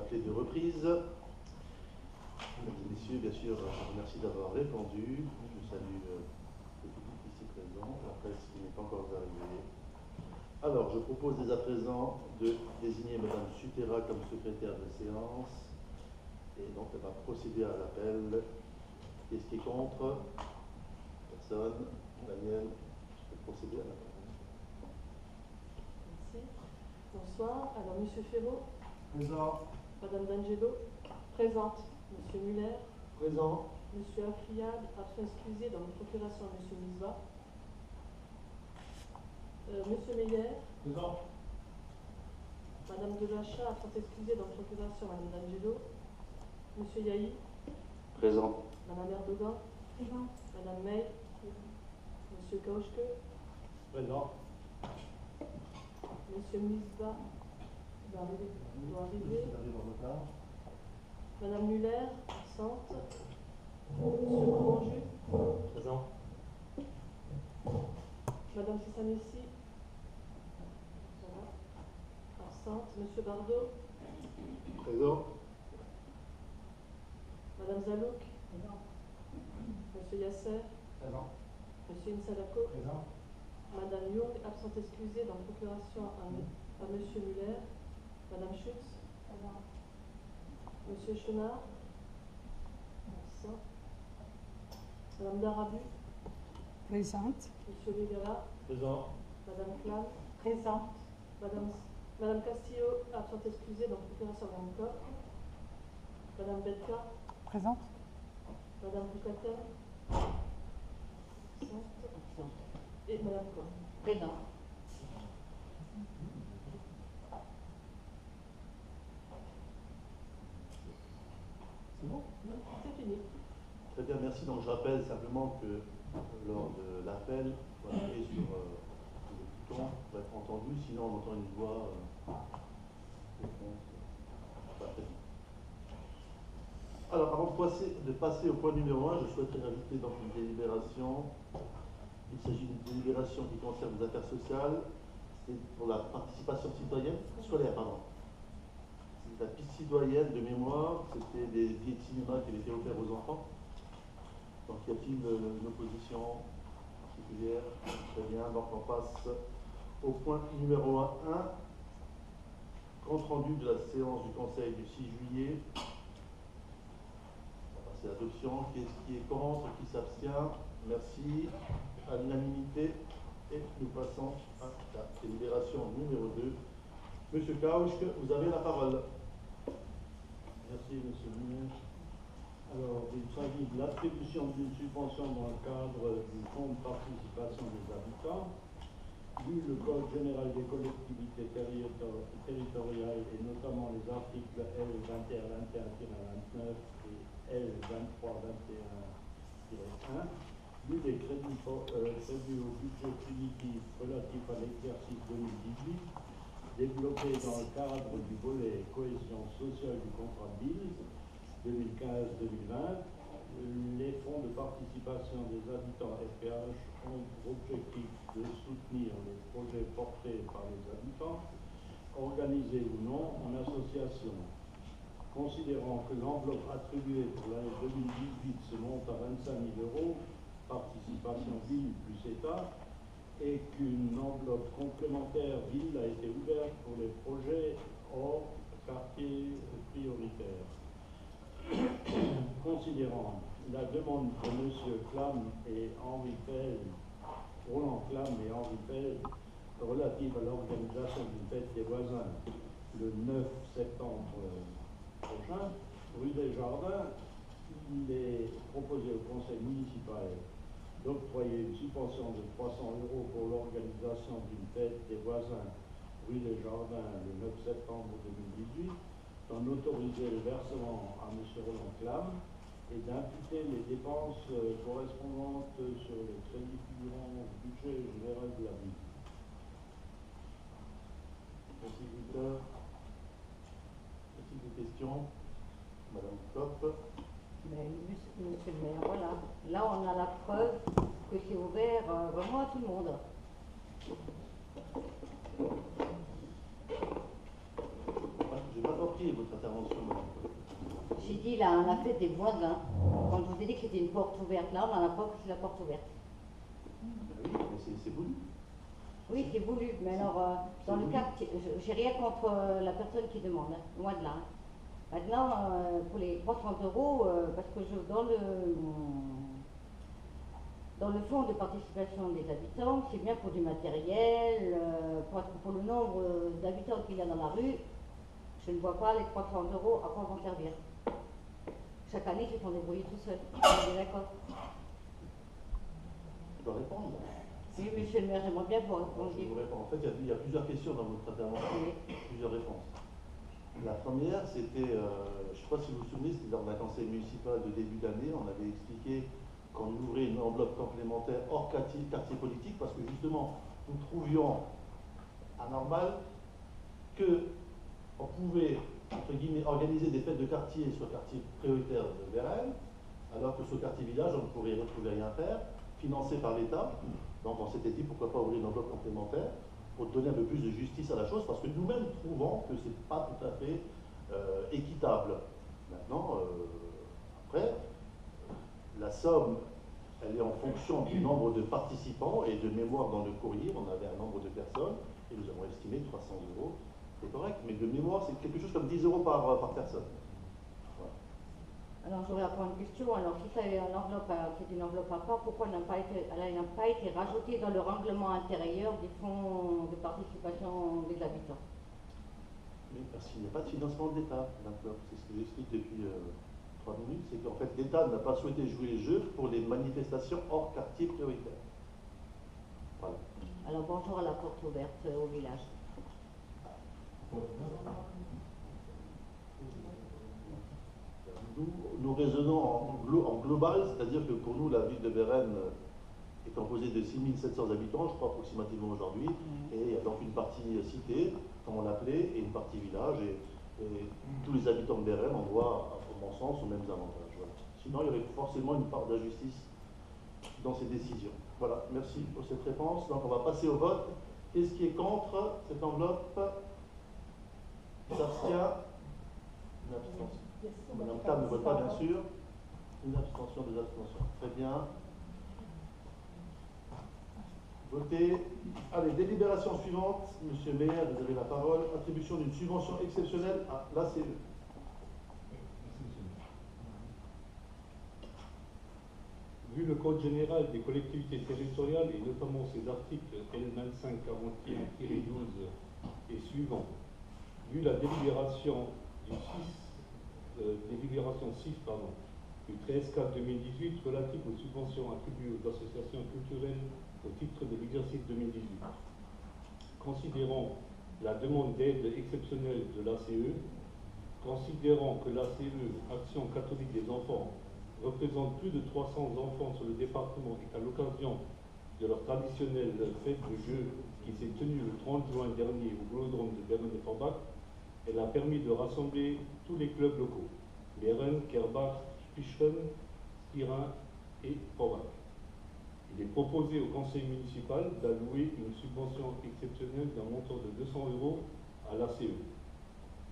appelé de reprise. Mesdames et messieurs, bien sûr, je vous remercie d'avoir répondu. Je salue le public ici présent, la presse qui n'est pas encore arrivée. Alors, je propose dès à présent de désigner Madame Sutera comme secrétaire de séance. Et donc, elle va procéder à l'appel. Qu'est-ce qui est contre? Personne. Daniel, je peux procéder à l'appel. Merci. Bonsoir. Alors, Monsieur Ferraud. Présent. Madame D'Angelo. Présente. Monsieur Muller. Présent. Monsieur Afriad, absent excusé dans la procuration à Monsieur Misba. Monsieur Meyer. Présent. Madame Delachat, absent excusée dans la procuration à Madame D'Angelo. Monsieur Yahi. Présent. Madame Erdogan. Présent. Madame May. Monsieur Kauschke. Présent. Monsieur Misba doit arriver. Madame Muller, absente. Monsieur Bourgonju. Présent. Madame Sissanessi. Voilà. Absente. Monsieur Bardot. Présent. Madame Zalouk. Présent. Monsieur Yasser. Présent. Monsieur Insalako. Présent. Madame Young, absente excusée dans la procuration à Monsieur Muller. Madame Schutz. Présent. Monsieur Chenard. Absent. Madame Darabu. Présente. Monsieur Legala. Présent. Madame Clam. Présente. Madame Castillo, absente excusée dans la procuration à Madame Koch. Madame Belka. Présente. Madame Boucatel. Absente. Et Madame Koch. Présente. C'est bon? C'est fini. Très bien, merci. Donc, je rappelle simplement que lors de l'appel, il faut appuyer sur le bouton pour être entendu, sinon on entend une voix au fond. Pas très bien. Alors, avant de passer au point numéro 1, je souhaiterais ajouter donc une délibération. Il s'agit d'une délibération qui concerne les affaires sociales. C'est pour la participation scolaire, pardon. C'est la piste citoyenne de mémoire. C'était des billets de cinéma qui avaient été offerts aux enfants. Donc, y a-t-il une opposition particulière? Très bien. Donc, on passe au point numéro 1. Compte rendu de la séance du Conseil du 6 juillet. On va passer à l'adoption. Qui est contre? Qui s'abstient? Merci. À l'unanimité. Et nous passons à la délibération numéro 2. Monsieur Kauschke, vous avez la parole. Merci, Monsieur le ministre. Alors, il s'agit de l'attribution d'une subvention dans le cadre du Fonds de participation des habitants. Vu le Code général des collectivités territoriales et notamment les articles L2121-29 et L2321-1, vu les crédits prévus au budget primitif relatif à l'exercice 2018, développé dans le cadre du volet cohésion sociale du contrat de ville 2015-2020, les fonds de participation des habitants FPH ont pour objectif de soutenir les projets portés par les habitants, organisés ou non en association. Considérant que l'enveloppe attribuée pour l'année 2018 se monte à 25 000 €, participation ville plus État, et qu'une enveloppe complémentaire ville a été ouverte pour les projets hors quartier prioritaire. Considérant la demande de M. Roland Clam et Henri Pell relative à l'organisation d'une fête des voisins le 9 septembre prochain, rue des Jardins, il est proposé au conseil municipal d'octroyer une subvention de 300 € pour l'organisation d'une fête des voisins rue des Jardins le 9 septembre 2018, d'en autoriser le versement à M. Roland Clam et d'imputer les dépenses correspondantes sur les crédits figurant au budget général de la ville. Merci, Victor. Est-il des questions? Madame Kopp. Mais, monsieur le maire, voilà. Là, on a la preuve que c'est ouvert vraiment à tout le monde. J'ai pas compris. repris votre intervention, madame. J'ai dit là, on a fait des voisins. Quand je vous ai dit que c'était une porte ouverte, là, on n'en a pas que c'est la porte ouverte. Ben oui, mais c'est voulu. Oui, c'est voulu, mais alors, dans le quartier, j'ai rien contre la personne qui demande, hein, loin de là. Hein. Maintenant, pour les 300 €, parce que dans le fonds de participation des habitants, c'est bien pour du matériel, pour le nombre d'habitants qu'il y a dans la rue, je ne vois pas les 300 € à quoi vont servir. Chaque année, ils se sont débrouillés tout seuls. On est d'accord? Je dois répondre. Oui, monsieur le maire, j'aimerais bien vous répondre. Je vous réponds. En fait, il y a plusieurs questions dans votre intervention, plusieurs réponses. La première, c'était, je ne sais pas si vous vous souvenez, c'était lors d'un conseil municipal de début d'année, on avait expliqué qu'on ouvrait une enveloppe complémentaire hors quartier politique, parce que justement, nous trouvions anormal qu'on pouvait, entre guillemets, organiser des fêtes de quartier sur le quartier prioritaire de Vérène, alors que sur le quartier village, on ne pouvait rien faire, financé par l'État. Donc on s'était dit pourquoi pas ouvrir une enveloppe complémentaire pour donner un peu plus de justice à la chose, parce que nous-mêmes trouvons que ce n'est pas tout à fait équitable. Maintenant, après, la somme, elle est en fonction du nombre de participants, et de mémoire dans le courrier, on avait un nombre de personnes, et nous avons estimé 300 €, c'est correct, mais de mémoire, c'est quelque chose comme 10 € par personne. Voilà. Alors j'aurais à prendre une question. Alors si c'est une enveloppe, c'est une enveloppe à part, pourquoi elle n'a pas été rajoutée dans le règlement intérieur des fonds de participation des habitants? Mais parce qu'il n'y a pas de financement de l'État, d'accord. C'est ce que j'explique depuis 3 minutes, c'est qu'en fait l'État n'a pas souhaité jouer le jeu pour les manifestations hors quartier prioritaire. Voilà. Alors bonjour à la porte ouverte au village. Nous raisonnons en global, c'est-à-dire que pour nous, la ville de Vérène est composée de 6 700 habitants, je crois approximativement aujourd'hui, et il y a donc une partie cité, comme on l'appelait, et une partie village, et tous les habitants de Vérène ont droit, à mon sens, aux mêmes avantages. Voilà. Sinon, il y aurait forcément une part d'injustice dans ces décisions. Voilà, merci pour cette réponse. Donc on va passer au vote. Qu'est-ce qui est contre cette enveloppe? S'abstient? Une abstention. Madame Tam ne vote pas, bien sûr. Une abstention, deux abstentions. Très bien. Votez. Allez, délibération suivante. Monsieur le maire, vous avez la parole. Attribution d'une subvention exceptionnelle à l'ACE. Vu le Code général des collectivités territoriales et notamment ses articles L2541-12 et suivants, vu la délibération du 13/4/2018 relative aux subventions attribuées aux associations culturelles au titre de l'exercice 2018, considérant la demande d'aide exceptionnelle de l'ACE, considérant que l'ACE, Action catholique des enfants, représente plus de 300 enfants sur le département et qu'à l'occasion de leur traditionnelle fête de jeu qui s'est tenue le 30 juin dernier au Vélodrome de Vérène et Forbach, elle a permis de rassembler tous les clubs locaux, Vérène, Kerbach, Spicheren, Spirin et Forbach. Il est proposé au conseil municipal d'allouer une subvention exceptionnelle d'un montant de 200 € à l'ACE,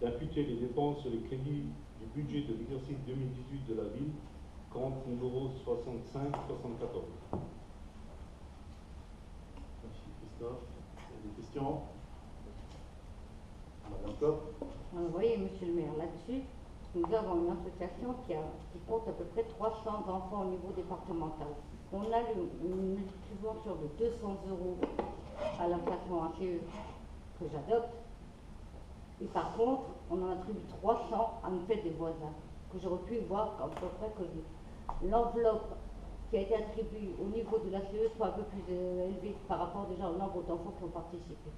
d'imputer les dépenses sur les crédits du budget de l'exercice 2018 de la ville, compte numéro 65-74. Merci Christophe. Il y a des questions? Madame Kopp. Vous voyez, monsieur le maire, là-dessus, nous avons une association qui compte à peu près 300 enfants au niveau départemental. On a une subvention de 200 € à l'inflation ACE que j'adopte. Et par contre, on en attribue 300 à une fête des voisins, que j'aurais pu voir à peu près que l'enveloppe qui a été attribuée au niveau de l'ACE soit un peu plus élevée par rapport déjà au nombre d'enfants qui ont participé.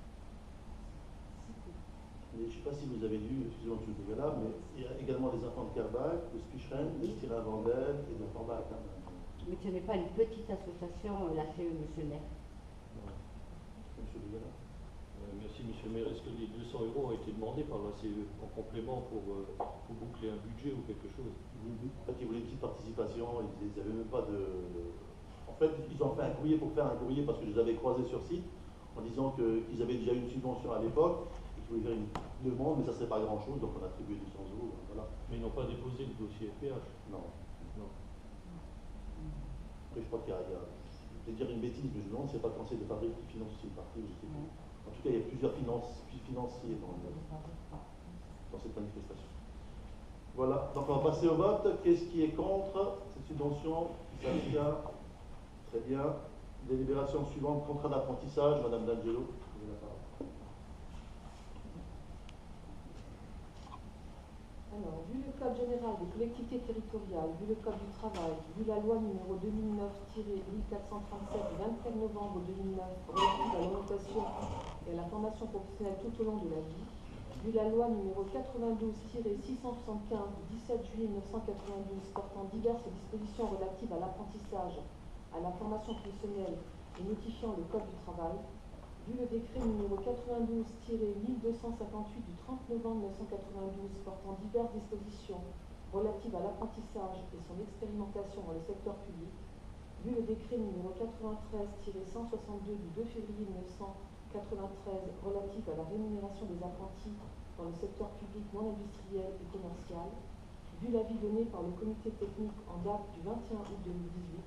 Mais je ne sais pas si vous avez lu, excusez-moi de ce là, mais il y a également les enfants de Kerbach, de Spicheren, de Stirin-Vandel et de Forbach. Mais ce n'est pas une petite association, l'ACE, monsieur le maire. Monsieur Bégala. Merci Monsieur le maire. Est-ce que les 200 € ont été demandés par l'ACE en complément pour boucler un budget ou quelque chose? En fait, ils voulaient une petite participation, ils n'avaient même pas de... En fait, ils ont fait un courrier pour faire un courrier parce que je les avais croisés sur site en disant qu'ils avaient déjà eu une subvention à l'époque et pouvez faire une demande, mais ça ne serait pas grand-chose, donc on a attribué 200 euros. Voilà. Mais ils n'ont pas déposé le dossier FPH. Non. Non. Après, je crois qu'il y a, je vais dire une bêtise, mais je me demande si c'est pas le conseil de fabrique qui finance aussi une partie, je sais plus. En tout cas, il y a plusieurs financiers dans cette manifestation. Voilà, donc on va passer au vote. Qu'est-ce qui est contre cette subvention? Qui s'abstient? Très bien. Délibération suivante, contrat d'apprentissage, Madame D'Angelo. Vous avez la parole. Alors, vu le Code général des collectivités territoriales, vu le Code du travail, vu la loi numéro 2009-1437 du 24 novembre 2009 relative à l'orientation et à la formation professionnelle tout au long de la vie, vu la loi numéro 92-675 du 17 juillet 1992 portant diverses dispositions relatives à l'apprentissage, à la formation professionnelle et notifiant le Code du travail, vu le décret numéro 92-1258 du 30 novembre 1992 portant diverses dispositions relatives à l'apprentissage et son expérimentation dans le secteur public, vu le décret numéro 93-162 du 2 février 1993 relatif à la rémunération des apprentis dans le secteur public non industriel et commercial, vu l'avis donné par le comité technique en date du 21 août 2018,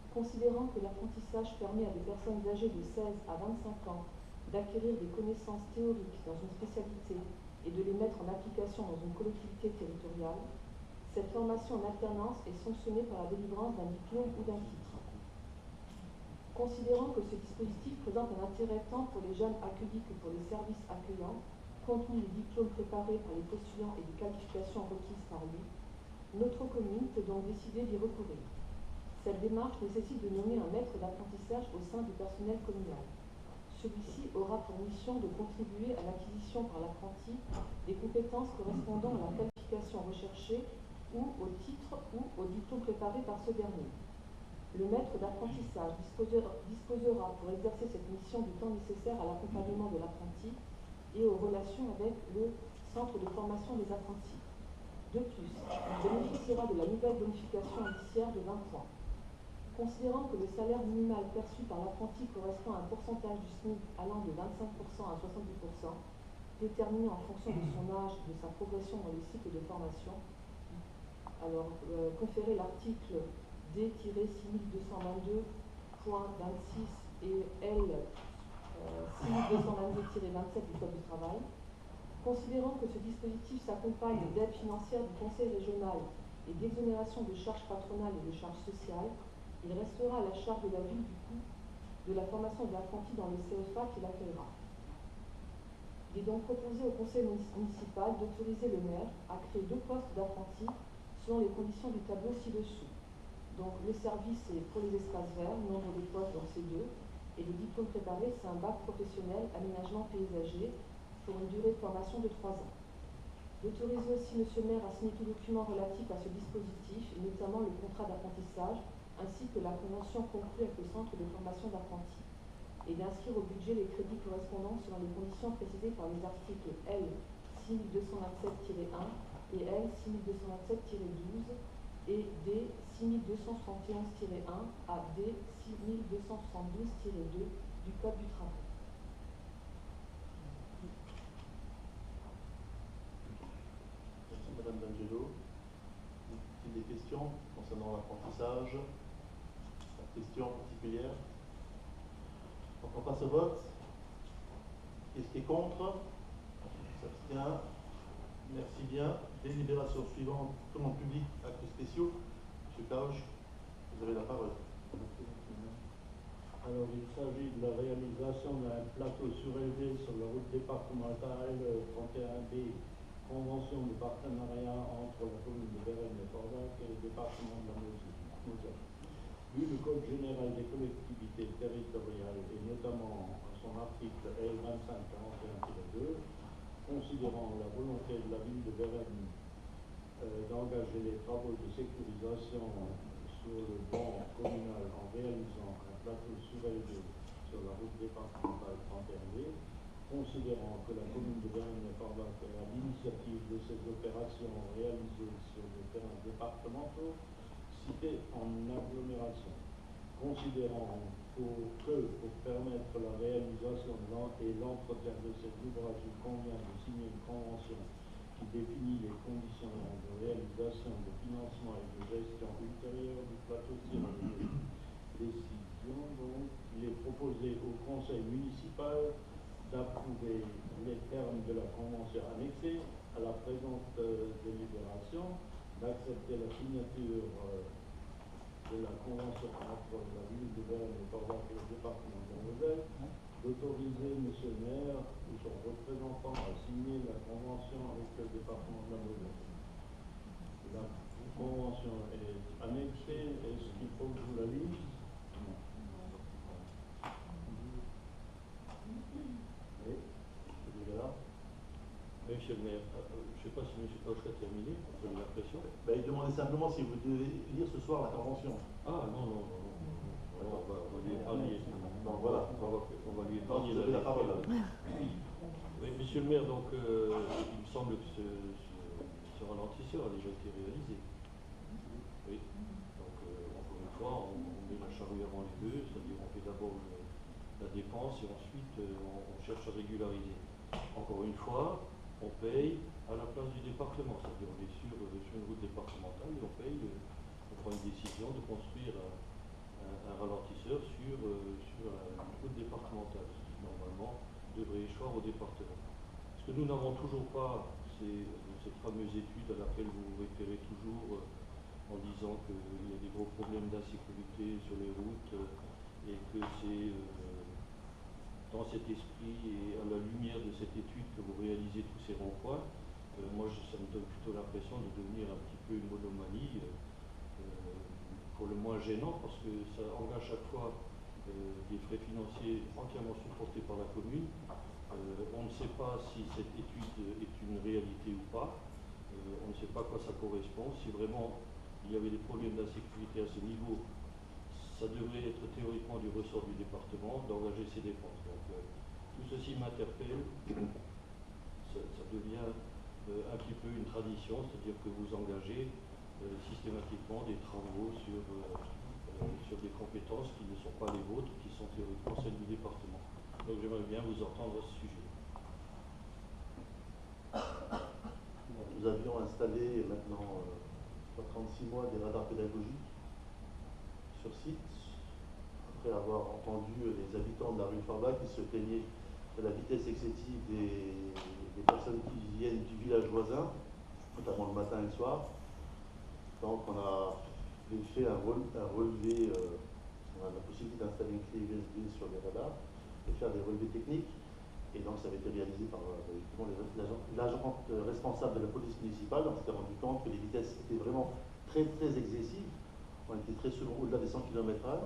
considérant que l'apprentissage permet à des personnes âgées de 16 à 25 ans d'acquérir des connaissances théoriques dans une spécialité et de les mettre en application dans une collectivité territoriale, cette formation en alternance est sanctionnée par la délivrance d'un diplôme ou d'un titre. Considérant que ce dispositif présente un intérêt tant pour les jeunes accueillis que pour les services accueillants, compte tenu des diplômes préparés par les postulants et des qualifications requises par lui, notre commune peut donc décider d'y recourir. Cette démarche nécessite de nommer un maître d'apprentissage au sein du personnel communal. Celui-ci aura pour mission de contribuer à l'acquisition par l'apprenti des compétences correspondant à la qualification recherchée ou au titre ou au diplôme préparé par ce dernier. Le maître d'apprentissage disposera pour exercer cette mission du temps nécessaire à l'accompagnement de l'apprenti et aux relations avec le centre de formation des apprentis. De plus, il bénéficiera de la nouvelle bonification indiciaire de 20 points. Considérant que le salaire minimal perçu par l'apprenti correspond à un pourcentage du SMIC allant de 25% à 70%, déterminé en fonction de son âge et de sa progression dans le cycle de formation, alors conférer l'article D-6222.26 et L 6222-27 du Code du travail, considérant que ce dispositif s'accompagne d'aides financières du Conseil régional et d'exonération de charges patronales et de charges sociales, il restera à la charge de la ville du coût de la formation de l'apprenti dans le CFA qui l'accueillera. Il est donc proposé au conseil municipal d'autoriser le maire à créer 2 postes d'apprentis selon les conditions du tableau ci-dessous. Donc le service est pour les espaces verts, nombre de postes dans ces 2, et le diplôme préparé c'est un bac professionnel aménagement paysager pour une durée de formation de 3 ans. D'autoriser aussi M. le maire à signer tout document relatif à ce dispositif, et notamment le contrat d'apprentissage, ainsi que la convention conclue avec le centre de formation d'apprentis, et d'inscrire au budget les crédits correspondants selon les conditions précisées par les articles L 6227-1 et L 6227-12 et D 6271-1 à D 6272-2 du Code du travail. Merci Madame D'Angelo. Des questions concernant l'apprentissage? Question particulière? Donc on passe au vote. Qu'est-ce qui est contre? S'abstient. Merci bien. Délibération suivante, commande publique, actes spéciaux. Monsieur Kauch, vous avez la parole. Alors, il s'agit de la réalisation d'un plateau surélevé sur la route départementale 31B, convention de partenariat entre la commune de Varennes et Forbach et le département de la Moselle. Vu le Code général des collectivités territoriales et notamment son article L2541-2, considérant la volonté de la ville de Varennes d'engager les travaux de sécurisation sur le banc communal en réalisant un plateau surélevé sur la route départementale 31B, considérant que la commune de Varennes et Forbach est à l'initiative de ces opérations réalisées sur des terrains départementaux cités en agglomération, considérant pour permettre la réalisation et l'entretien de cet ouvrage, il convient de signer une convention qui définit les conditions de réalisation, de financement et de gestion ultérieure du plateau tiré de décision. Donc, il est proposé au conseil municipal d'approuver les termes de la convention annexée à la présente délibération, d'accepter la signature de la convention entre la ville de Berne et Forbach et le département de la Moselle, d'autoriser M. le maire ou son représentant à signer la convention avec le département de la Moselle. La convention est annexée. Est-ce qu'il faut que je vous la lise? Non. Oui. Là. Monsieur le maire, je ne sais pas si M. Poche a terminé, j'ai l'impression. Ben, il demandait simplement si vous devez lire ce soir la convention. Ah non, non, non, non. On va lui épargner. Donc voilà. On va lui Donc, épargner vous avez la parole. Oui, monsieur le maire, donc il me semble que ce ralentisseur a déjà été réalisé. Oui. Donc encore une fois, on met la charrue avant les bœufs, c'est-à-dire on fait d'abord la dépense et ensuite on cherche à régulariser. Encore une fois, on paye à la place du département, c'est-à-dire on est sur une route départementale et on paye, on prend une décision de construire un ralentisseur sur une route départementale, ce qui normalement devrait échoir au département. Ce que nous n'avons toujours pas, c'est cette fameuse étude à laquelle vous vous référez toujours en disant qu'il y a des gros problèmes d'insécurité sur les routes et que c'est dans cet esprit et à la lumière de cette étude que vous réalisez tous ces ronds-points. Moi, ça me donne plutôt l'impression de devenir un petit peu une monomanie, pour le moins gênant, parce que ça engage chaque fois des frais financiers entièrement supportés par la commune. On ne sait pas si cette étude est une réalité ou pas. On ne sait pas à quoi ça correspond. Si vraiment il y avait des problèmes d'insécurité à ce niveau, ça devrait être théoriquement du ressort du département d'engager ses dépenses. Donc tout ceci m'interpelle. Ça devient un petit peu une tradition, c'est-à-dire que vous engagez systématiquement des travaux sur des compétences qui ne sont pas les vôtres, qui sont théoriquement celles du département. Donc j'aimerais bien vous entendre à ce sujet. Nous avions installé maintenant 36 mois des radars pédagogiques sur site, après avoir entendu les habitants de la rue Forbach qui se plaignaient de la vitesse excessive des personnes qui viennent du village voisin, notamment le matin et le soir. Donc on a fait un relevé, on a la possibilité d'installer une clé USB sur les radars et faire des relevés techniques. Et donc ça avait été réalisé par l'agent responsable de la police municipale. Donc on s'était rendu compte que les vitesses étaient vraiment très très excessives. On était très souvent au-delà des 100 km/h.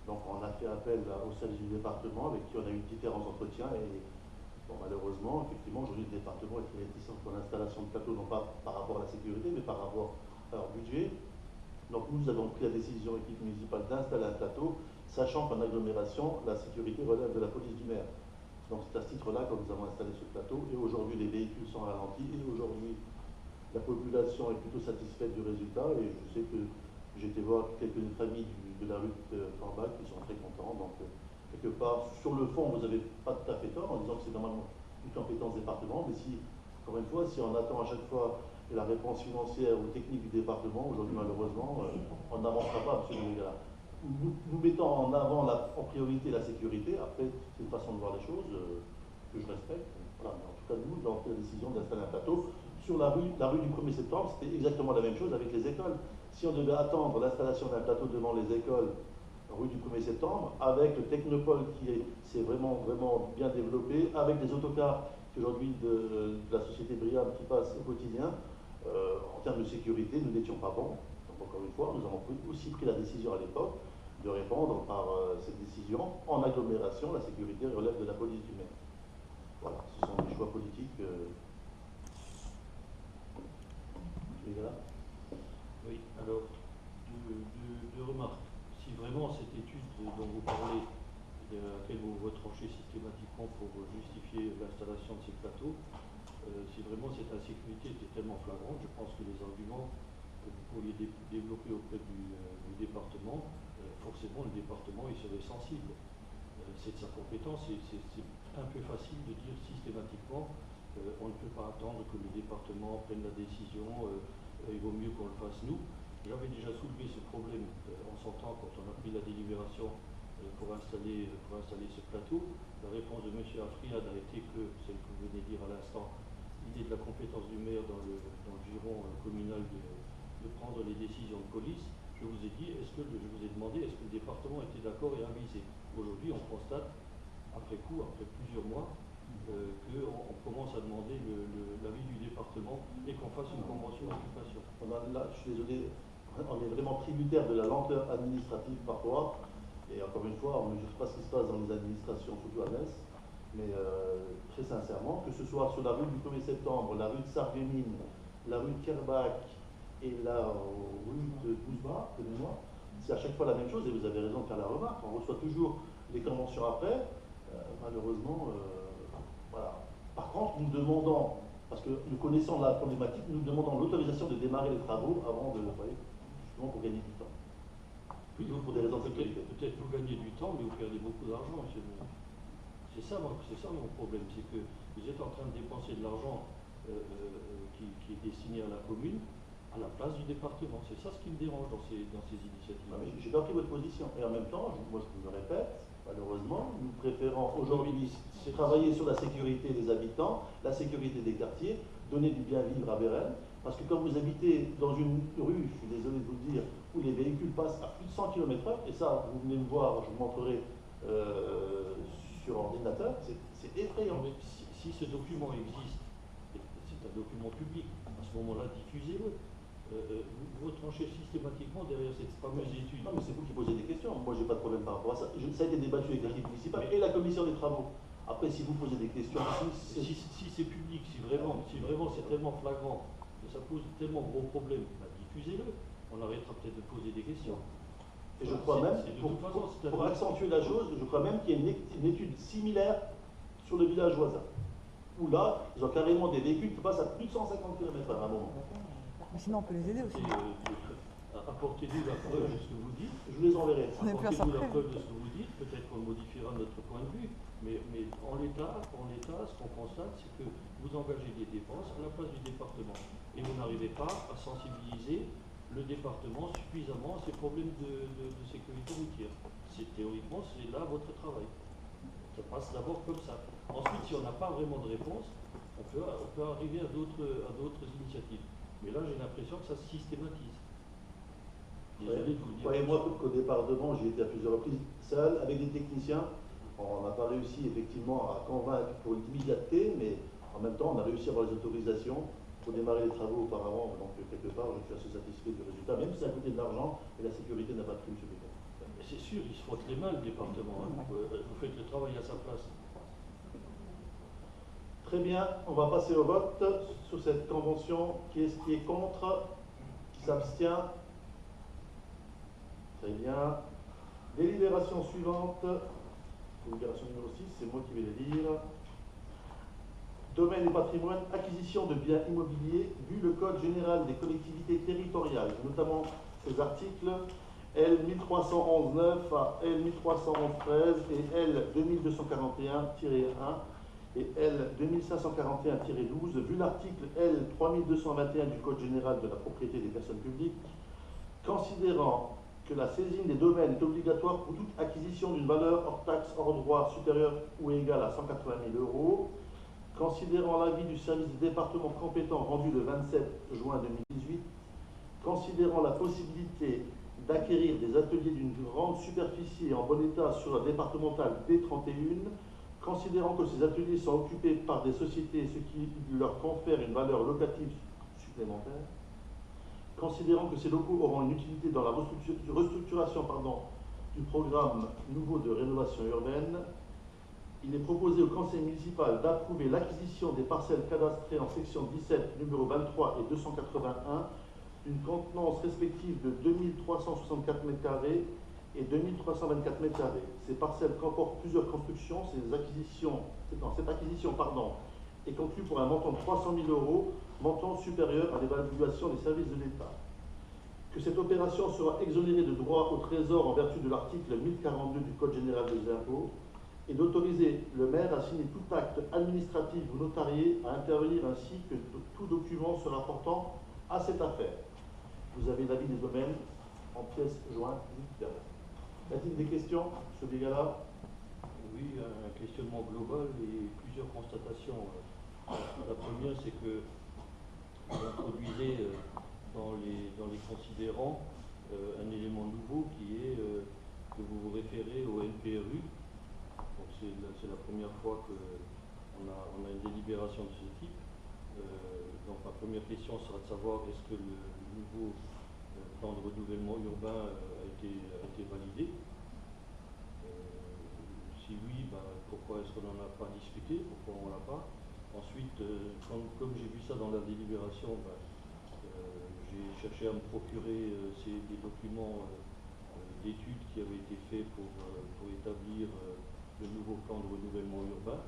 Donc on a fait appel au service du département avec qui on a eu différents entretiens et bon, malheureusement, effectivement, aujourd'hui le département est très réticent pour l'installation de plateaux, non pas par rapport à la sécurité, mais par rapport à leur budget. Donc nous avons pris la décision, équipe municipale, d'installer un plateau, sachant qu'en agglomération, la sécurité relève de la police du maire. Donc c'est à ce titre-là que nous avons installé ce plateau et aujourd'hui les véhicules sont ralentis et aujourd'hui la population est plutôt satisfaite du résultat et je sais que j'ai été voir quelques familles de la rue Forbach qui sont très contents. Donc quelque part, sur le fond, vous n'avez pas tout à fait tort en disant que c'est normalement une compétence département, mais si, encore une fois, si on attend à chaque fois la réponse financière ou technique du département, aujourd'hui malheureusement, on n'avancera pas, monsieur le maire. Nous mettons en avant en priorité la sécurité. Après, c'est une façon de voir les choses que je respecte. Voilà. Mais en tout cas, nous avons pris la décision d'installer un plateau. Sur la rue du 1er septembre, c'était exactement la même chose avec les écoles. Si on devait attendre l'installation d'un plateau devant les écoles, rue du 1er septembre, avec le technopole qui s'est vraiment, vraiment bien développé, avec des autocars aujourd'hui de la société Briam qui passent au quotidien, en termes de sécurité, nous n'étions pas bons. Donc encore une fois, nous avons aussi pris la décision à l'époque de répondre par cette décision. En agglomération, la sécurité relève de la police du maire. Voilà, ce sont des choix politiques. Oui, alors, deux remarques. Si vraiment cette étude dont vous parlez, à laquelle vous retranchez systématiquement pour justifier l'installation de ces plateaux, si vraiment cette insécurité était tellement flagrante, je pense que les arguments que vous pourriez développer auprès du département, forcément le département il serait sensible. C'est de sa compétence et c'est un peu facile de dire systématiquement on ne peut pas attendre que le département prenne la décision, il vaut mieux qu'on le fasse nous. J'avais déjà soulevé ce problème en son temps quand on a pris la délibération pour installer ce plateau. La réponse de M. Afriad a été que, celle que vous venez de dire à l'instant, il est de la compétence du maire dans le giron communal de prendre les décisions de police. Je vous ai dit, je vous ai demandé, est-ce que le département était d'accord et avisé? Aujourd'hui, on constate, après plusieurs mois, qu'on commence à demander l'avis du département et qu'on fasse une convention d'occupation. Là, je suis désolé, on est vraiment tributaire de la lenteur administrative parfois. Et encore une fois, on ne juge pas ce qui se passe dans les administrations, surtout à Metz, mais très sincèrement, que ce soit sur la rue du 1er septembre, la rue de Sarreguemines, la rue de Kerbach et la rue de Bouzba, de mémoire, c'est à chaque fois la même chose, et vous avez raison de faire la remarque. On reçoit toujours les conventions après, malheureusement, voilà. Par contre, nous demandons, parce que nous connaissons la problématique, nous demandons l'autorisation de démarrer les travaux avant de, justement pour gagner du temps. Oui, pour des raisons de sécurité. Peut-être vous gagnez du temps, mais vous perdez beaucoup d'argent, monsieur le maire. C'est ça mon problème, c'est que vous êtes en train de dépenser de l'argent qui est destiné à la commune à la place du département. C'est ça ce qui me dérange dans ces initiatives. J'ai bien pris votre position. Et en même temps, moi je vous le répète, malheureusement, nous préférons aujourd'hui travailler sur la sécurité des habitants, la sécurité des quartiers, donner du bien vivre à Bérem. Parce que quand vous habitez dans une rue, je suis désolé de vous le dire, où les véhicules passent à plus de 100 km/h, et ça, vous venez me voir, je vous montrerai sur ordinateur, c'est effrayant. Mais si ce document existe, c'est un document public, à ce moment-là, diffusez-le. Vous tranchez systématiquement derrière cette fameuse étude. Non, mais c'est vous qui posez des questions. Moi, j'ai pas de problème par rapport à ça. Ça a été débattu avec l'équipe municipale et la commission des travaux. Après, si vous posez des questions, si c'est public, si vraiment c'est tellement flagrant, que ça pose tellement gros problèmes, diffusez-le. On arrêtera peut-être de poser des questions. Et je crois même, pour accentuer la chose, je crois même qu'il y a une étude similaire sur le village voisin. Où là, ils ont carrément des véhicules qui passent à plus de 150 km/h à un moment. Mais sinon, on peut les aider aussi. Apportez-nous la preuve de ce que vous dites. Je vous les enverrai. Apportez-nous la preuve de ce que vous dites. Peut-être qu'on modifiera notre point de vue. Mais en l'état, ce qu'on constate, c'est que vous engagez des dépenses à la place du département. Et vous n'arrivez pas à sensibiliser le département suffisamment à ces problèmes de sécurité routière. Théoriquement, c'est là votre travail. Ça passe d'abord comme ça. Ensuite, si on n'a pas vraiment de réponse, on peut arriver à d'autres initiatives. Mais là, j'ai l'impression que ça se systématise. Désolé de vous le dire. Croyez-moi qu'au département, j'ai été à plusieurs reprises seul, avec des techniciens. On n'a pas réussi effectivement à convaincre pour l'immédiateté, mais en même temps, on a réussi à avoir les autorisations pour démarrer les travaux auparavant. Donc, quelque part, je suis assez satisfait du résultat, même si ça a coûté de l'argent et la sécurité n'a pas pris M. Bécon. C'est sûr, il se frotte les mains, le département. Hein. Vous faites le travail à sa place. Très bien, on va passer au vote sur cette convention. Qui est contre? Qui s'abstient? Très bien. Délibération suivante. Délibération numéro 6, c'est moi qui vais les lire. Domaine et patrimoine, acquisition de biens immobiliers, vu le Code général des collectivités territoriales, notamment ces articles L1311-9 à L1311-13 et L2241-1 et L2541-12, vu l'article L3221 du Code général de la propriété des personnes publiques, considérant que la saisine des domaines est obligatoire pour toute acquisition d'une valeur hors taxe, hors droit supérieure ou égale à 180 000 €, considérant l'avis du service du département compétent rendu le 27 juin 2018, considérant la possibilité d'acquérir des ateliers d'une grande superficie et en bon état sur la départementale D31, considérant que ces ateliers sont occupés par des sociétés, ce qui leur confère une valeur locative supplémentaire, considérant que ces locaux auront une utilité dans la restructuration du programme nouveau de rénovation urbaine, il est proposé au conseil municipal d'approuver l'acquisition des parcelles cadastrées en section 17, numéro 23 et 281, d'une contenance respective de 2364 m² et 2324 m². Ces parcelles comportent plusieurs constructions. Cette acquisition est conclue pour un montant de 300 000 €, montant supérieur à l'évaluation des services de l'État. que cette opération sera exonérée de droits au trésor en vertu de l'article 1042 du Code général des impôts, et d'autoriser le maire à signer tout acte administratif ou notarié à intervenir ainsi que tout document se rapportant à cette affaire. Vous avez l'avis des domaines en pièce jointe. Y a-t-il des questions, M. Bégala? Oui, un questionnement global et plusieurs constatations. La première, c'est que vous introduisez dans les considérants un élément nouveau qui est que vous vous référez au NPRU. Donc c'est la première fois qu'on a une délibération de ce type. Donc ma première question sera de savoir est-ce que le nouveau plan de renouvellement urbain a été validé. Si oui, pourquoi est-ce qu'on n'en a pas discuté? Pourquoi on ne l'a pas? Ensuite, comme j'ai vu ça dans la délibération, j'ai cherché à me procurer des documents d'études qui avaient été faits pour établir le nouveau plan de renouvellement urbain.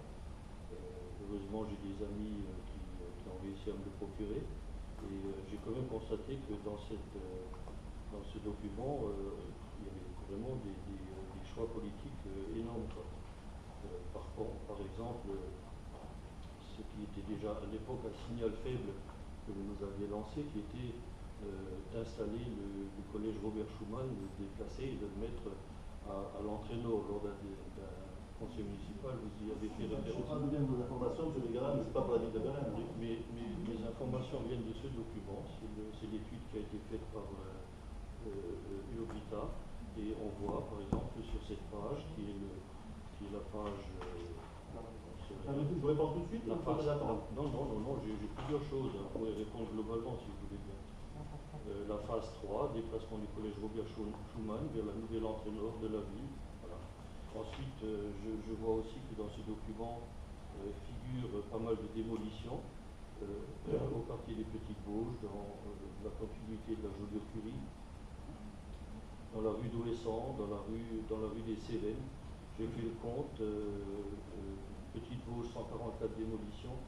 Heureusement, j'ai des amis qui ont réussi à me le procurer. Et j'ai quand même constaté que dans ce document, il y avait vraiment des choix politiques énormes. Par exemple, ce qui était déjà à l'époque un signal faible que vous nous aviez lancé, qui était d'installer le collège Robert Schuman, de le déplacer et de le mettre à l'entrée nord lors d'un conseil municipal. Vous y avez fait référence. Je vous donne vos informations, M. Bégala, mais ce n'est pas pour la ville de Berlin. Mes informations viennent de ce document. C'est l'étude qui a été faite par Urbita. Et on voit, par exemple, sur cette page, qui est la page... je vous réponds tout de suite, la phase... Non, j'ai plusieurs choses. Vous pourrez répondre globalement si vous voulez bien. La phase 3, déplacement du collège Robert Schuman vers la nouvelle entrée nord de la ville. Voilà. Ensuite, je vois aussi que dans ce document figure pas mal de démolitions au quartier des Petites Bauges, dans la continuité de la Joliot-Curie, dans la rue d'Ouessant, dans la rue des Cévennes. J'ai fait le compte, Petite Bauge 144 démolitions,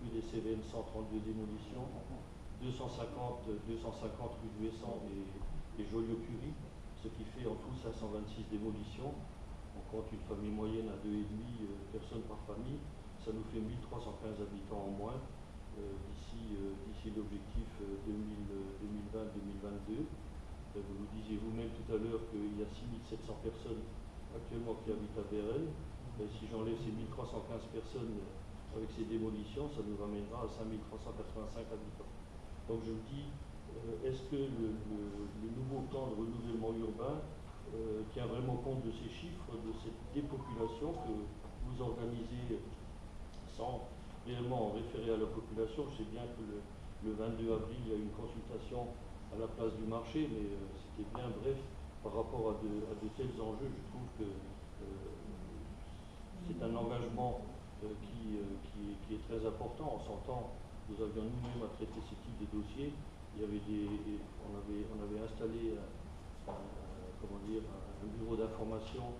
rue des Cévennes 132 démolitions, 250 rue d'Ouessant et Joliot-Curie, ce qui fait en tout 526 démolitions. On compte une famille moyenne à 2,5 personnes par famille, ça nous fait 1315 habitants en moins d'ici l'objectif 2020-2022. Vous nous disiez vous-même tout à l'heure qu'il y a 6700 personnes actuellement qui habitent à Bérel. Si j'enlève ces 1315 personnes avec ces démolitions, ça nous ramènera à 5385 habitants. Donc je me dis, est-ce que le nouveau plan de renouvellement urbain tient vraiment compte de ces chiffres, de cette dépopulation que vous organisez sans réellement en référer à la population? Je sais bien que le 22 avril, il y a eu une consultation à la place du marché, mais c'était bien bref par rapport à de tels enjeux. Je trouve que c'est un engagement qui est très important. En son temps, nous avions nous-mêmes à traiter ce type de dossier. Il y avait on avait installé un bureau d'information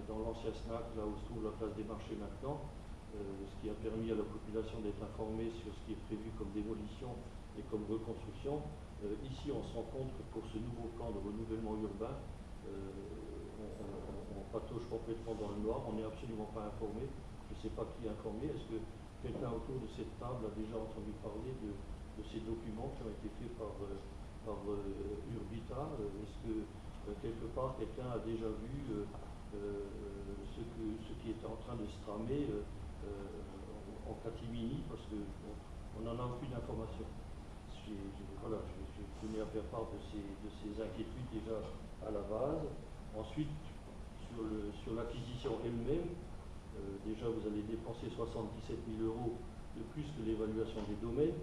dans l'ancien SNAC, là où se trouve la place des marchés maintenant, ce qui a permis à la population d'être informée sur ce qui est prévu comme démolition et comme reconstruction. Ici, on se rend compte que pour ce nouveau plan de renouvellement urbain, on patauge complètement dans le noir, on n'est absolument pas informé. Je ne sais pas qui est informé. Est-ce que quelqu'un autour de cette table a déjà entendu parler de ces documents qui ont été faits par Urbita? Est-ce que quelque part quelqu'un a déjà vu ce qui est en train de se tramer en catimini? Parce qu'on n'en a aucune information. Je tenais à faire part de ces inquiétudes déjà à la base. Ensuite, sur l'acquisition elle-même, déjà vous allez dépenser 77 000 € de plus que l'évaluation des domaines.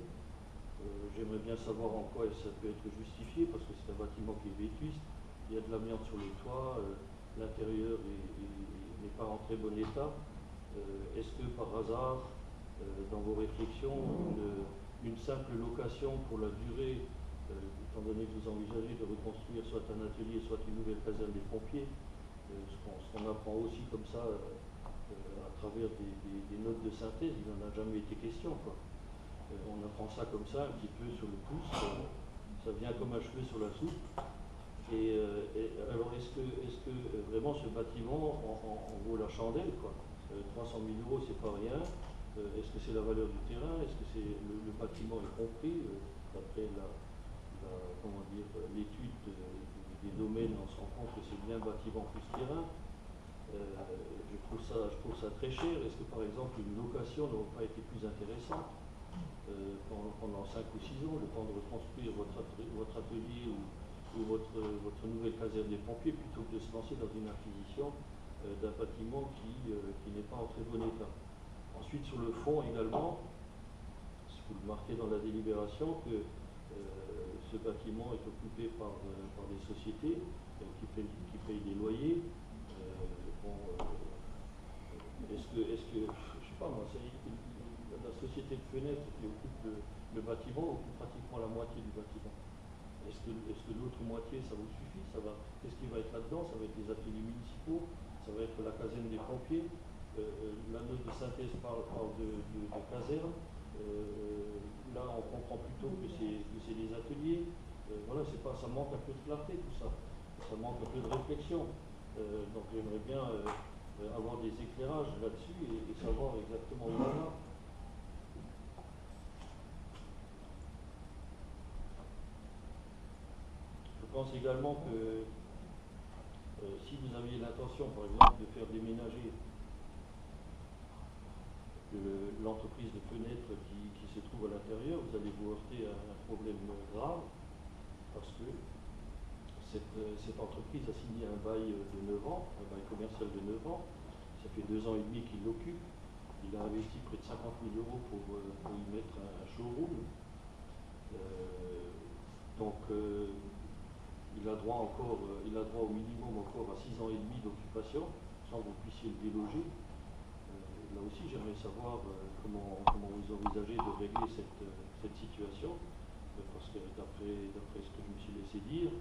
J'aimerais bien savoir en quoi ça peut être justifié, parce que c'est un bâtiment qui est vétuste, il y a de l'amiante sur les toits, l'intérieur n'est pas en très bon état. Est-ce que par hasard, dans vos réflexions, une simple location pour la durée, étant donné que vous envisagez de reconstruire soit un atelier, soit une nouvelle caserne des pompiers, ce qu'on apprend aussi comme ça à travers des notes de synthèse, il n'en a jamais été question, quoi. On apprend ça comme ça, un petit peu sur le pouce. ça vient comme un cheveu sur la soupe. Et alors, est-ce que vraiment ce bâtiment en vaut la chandelle, quoi? 300 000 euros, c'est pas rien. Est-ce que c'est la valeur du terrain? Est-ce que c'est le bâtiment est compris? D'après comment dire, l'étude des domaines, on se rend compte que c'est bien bâtiment plus terrain. Je trouve ça très cher. Est-ce que par exemple une location n'aurait pas été plus intéressante pendant 5 ou 6 ans, le temps de reconstruire votre atelier ou votre nouvelle caserne des pompiers, plutôt que de se lancer dans une acquisition d'un bâtiment qui n'est pas en très bon état. Ensuite, sur le fond également, vous le marquez dans la délibération que ce bâtiment est occupé par des sociétés qui payent des loyers. Est-ce que, je sais pas moi, la société de fenêtres qui occupe le bâtiment occupe pratiquement la moitié du bâtiment. Est-ce que l'autre moitié, ça vous suffit? Qu'est-ce qui va être là-dedans? Ça va être les ateliers municipaux, ça va être la caserne des pompiers. La note de synthèse parle de caserne. Là, on comprend plutôt que c'est des ateliers. Voilà, ça manque un peu de clarté, tout ça. Ça manque un peu de réflexion. Donc, j'aimerais bien avoir des éclairages là-dessus et savoir exactement où on va. Je pense également que si vous aviez l'intention, par exemple, de faire déménager l'entreprise de fenêtres qui se trouve à l'intérieur, vous allez vous heurter à un problème grave, parce que cette entreprise a signé un bail de 9 ans, un bail commercial de 9 ans. Ça fait 2 ans et demi qu'il l'occupe. Il a investi près de 50 000 euros pour y mettre un showroom. Donc, il a droit au minimum encore à 6 ans et demi d'occupation, sans que vous puissiez le déloger. Là aussi, j'aimerais savoir comment vous envisagez de régler cette situation, parce que d'après ce que je me suis laissé dire,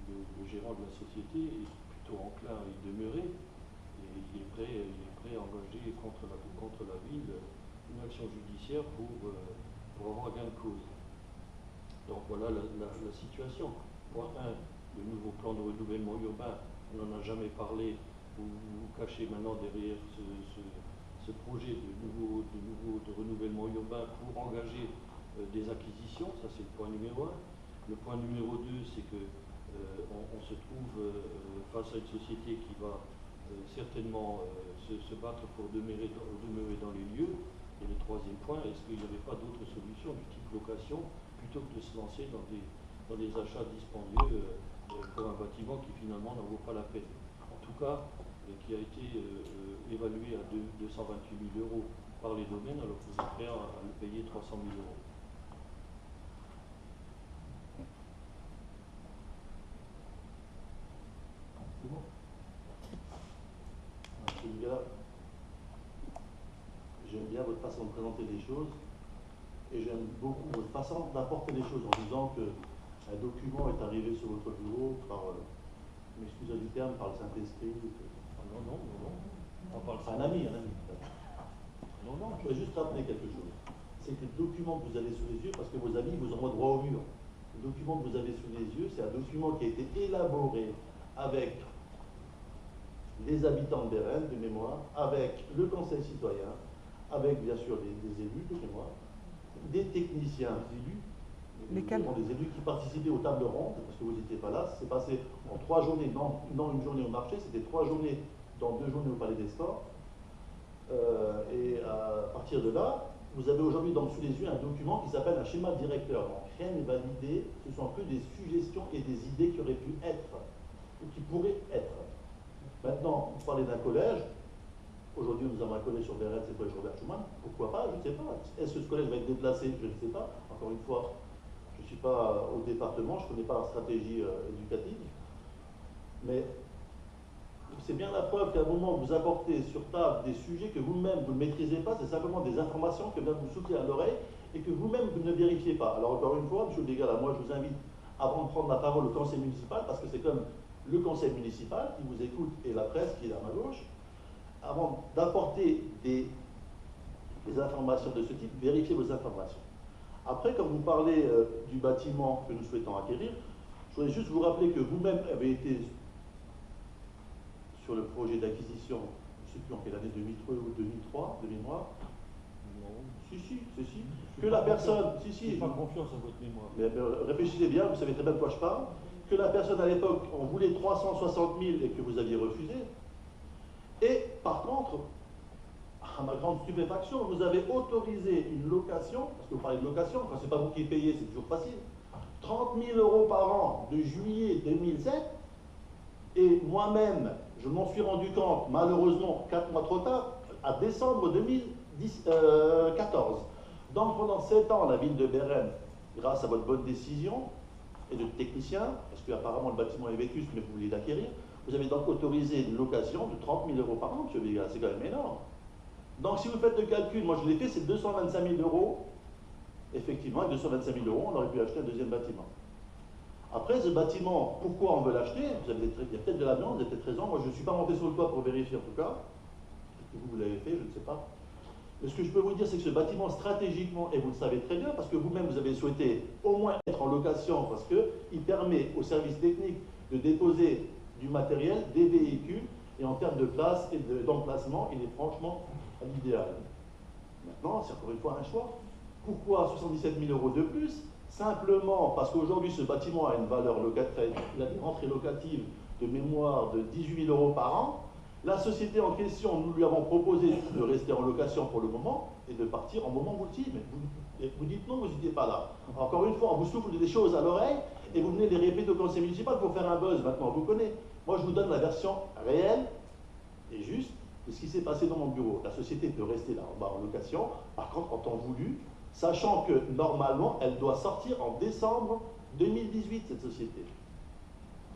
le gérant de la société est plutôt enclin à y demeurer, et il est prêt à engager contre la ville une action judiciaire pour avoir gain de cause. Donc voilà la situation. Point 1, le nouveau plan de renouvellement urbain, on n'en a jamais parlé. Vous vous cachez maintenant derrière ce projet de renouvellement urbain pour engager des acquisitions. Ça, c'est le point numéro 1. Le point numéro 2, c'est que on se trouve face à une société qui va certainement se battre pour demeurer dans les lieux. Et le troisième point, est-ce qu'il n'y avait pas d'autres solutions du type location plutôt que de se lancer dans des achats dispendieux pour un bâtiment qui finalement n'en vaut pas la peine. En tout cas, qui a été évalué à 228 000 euros par les domaines, alors que vous êtes prêt à le payer 300 000 euros. C'est bon. Monsieur le gars, j'aime bien votre façon de présenter les choses et j'aime beaucoup votre façon d'apporter les choses en disant qu'un document est arrivé sur votre bureau par, m'excusez du terme, par le Saint-Esprit. Non. On parle Un ami. Non. Je voudrais juste rappeler quelque chose. C'est que le document que vous avez sous les yeux, parce que vos amis vous envoient droit au mur, le document que vous avez sous les yeux, c'est un document qui a été élaboré avec les habitants de Bérenne, de mémoire, avec le Conseil citoyen, avec bien sûr des élus de mémoire, des techniciens élus, Lesquels? des élus qui participaient aux tables rondes, parce que vous n'étiez pas là. C'est passé en 3 journées, non une journée au marché, c'était 3 journées dans 2 journées au Palais des Sports. Et à partir de là, vous avez aujourd'hui sous les yeux un document qui s'appelle un schéma directeur. Donc rien n'est validé, ce sont que des suggestions et des idées qui auraient pu être, ou qui pourraient être. Maintenant, vous parlez d'un collège. Aujourd'hui, nous avons un collège sur Bérette, c'est le collège Robert Schuman. Pourquoi pas? Je ne sais pas. Est-ce que ce collège va être déplacé? Je ne sais pas. Encore une fois, je ne suis pas au département, je ne connais pas la stratégie éducative. Mais c'est bien la preuve qu'à un moment, vous apportez sur table des sujets que vous-même, vous ne maîtrisez pas. C'est simplement des informations que vient vous souffler à l'oreille et que vous-même, vous ne vérifiez pas. Alors encore une fois, M. Bégal, moi, je vous invite avant de prendre la parole au conseil municipal, parce que c'est comme le conseil municipal qui vous écoute et la presse qui est à ma gauche. Avant d'apporter des informations de ce type, vérifiez vos informations. Après, quand vous parlez du bâtiment que nous souhaitons acquérir, je voudrais juste vous rappeler que vous-même avez été sur le projet d'acquisition, je ne sais plus en quelle année, 2003 ou 2003, de mémoire. Non. Si. Que la personne, J'ai pas confiance à votre mémoire. Mais réfléchissez bien, vous savez très bien de quoi je parle. Que la personne à l'époque, on voulait 360 000 et que vous aviez refusé. Et par contre, à ma grande stupéfaction, vous avez autorisé une location, parce que vous parlez de location, quand c'est pas vous qui payez, c'est toujours facile, 30 000 euros par an de juillet 2007, et moi-même, je m'en suis rendu compte, malheureusement, 4 mois trop tard, à décembre 2014. Donc pendant 7 ans, la ville de Bérem, grâce à votre bonne décision, et de techniciens, parce qu'apparemment le bâtiment est vétuste, mais vous voulez l'acquérir, vous avez donc autorisé une location de 30 000 euros par an, M. Biga, c'est quand même énorme. Donc si vous faites le calcul, moi je l'ai fait, c'est 225 000 euros. Effectivement, avec 225 000 euros, on aurait pu acheter un deuxième bâtiment. Après, ce bâtiment, pourquoi on veut l'acheter? Il y a peut-être de la viande, vous avez peut-être raison. Moi, je ne suis pas monté sur le toit pour vérifier en tout cas. Peut-être que vous l'avez fait, je ne sais pas. Mais ce que je peux vous dire, c'est que ce bâtiment, stratégiquement, et vous le savez très bien, parce que vous-même, vous avez souhaité au moins être en location, parce qu'il permet aux services techniques de déposer du matériel, des véhicules, et en termes de place et d'emplacement, il est franchement à l'idéal. Maintenant, c'est encore une fois un choix. Pourquoi 77 000 euros de plus? Simplement parce qu'aujourd'hui, ce bâtiment a une valeur locative, il a une rentrée locative de mémoire de 18 000 euros par an. La société en question, nous lui avons proposé de rester en location pour le moment et de partir en moment où vous le dites. Mais vous dites non, vous n'étiez pas là. Encore une fois, on vous souffle des choses à l'oreille et vous venez les répéter au conseil municipal pour faire un buzz. Maintenant, on vous connaît. Moi, je vous donne la version réelle et juste de ce qui s'est passé dans mon bureau. La société peut rester là en bas en location. Par contre, en temps voulu, sachant que normalement, elle doit sortir en décembre 2018, cette société.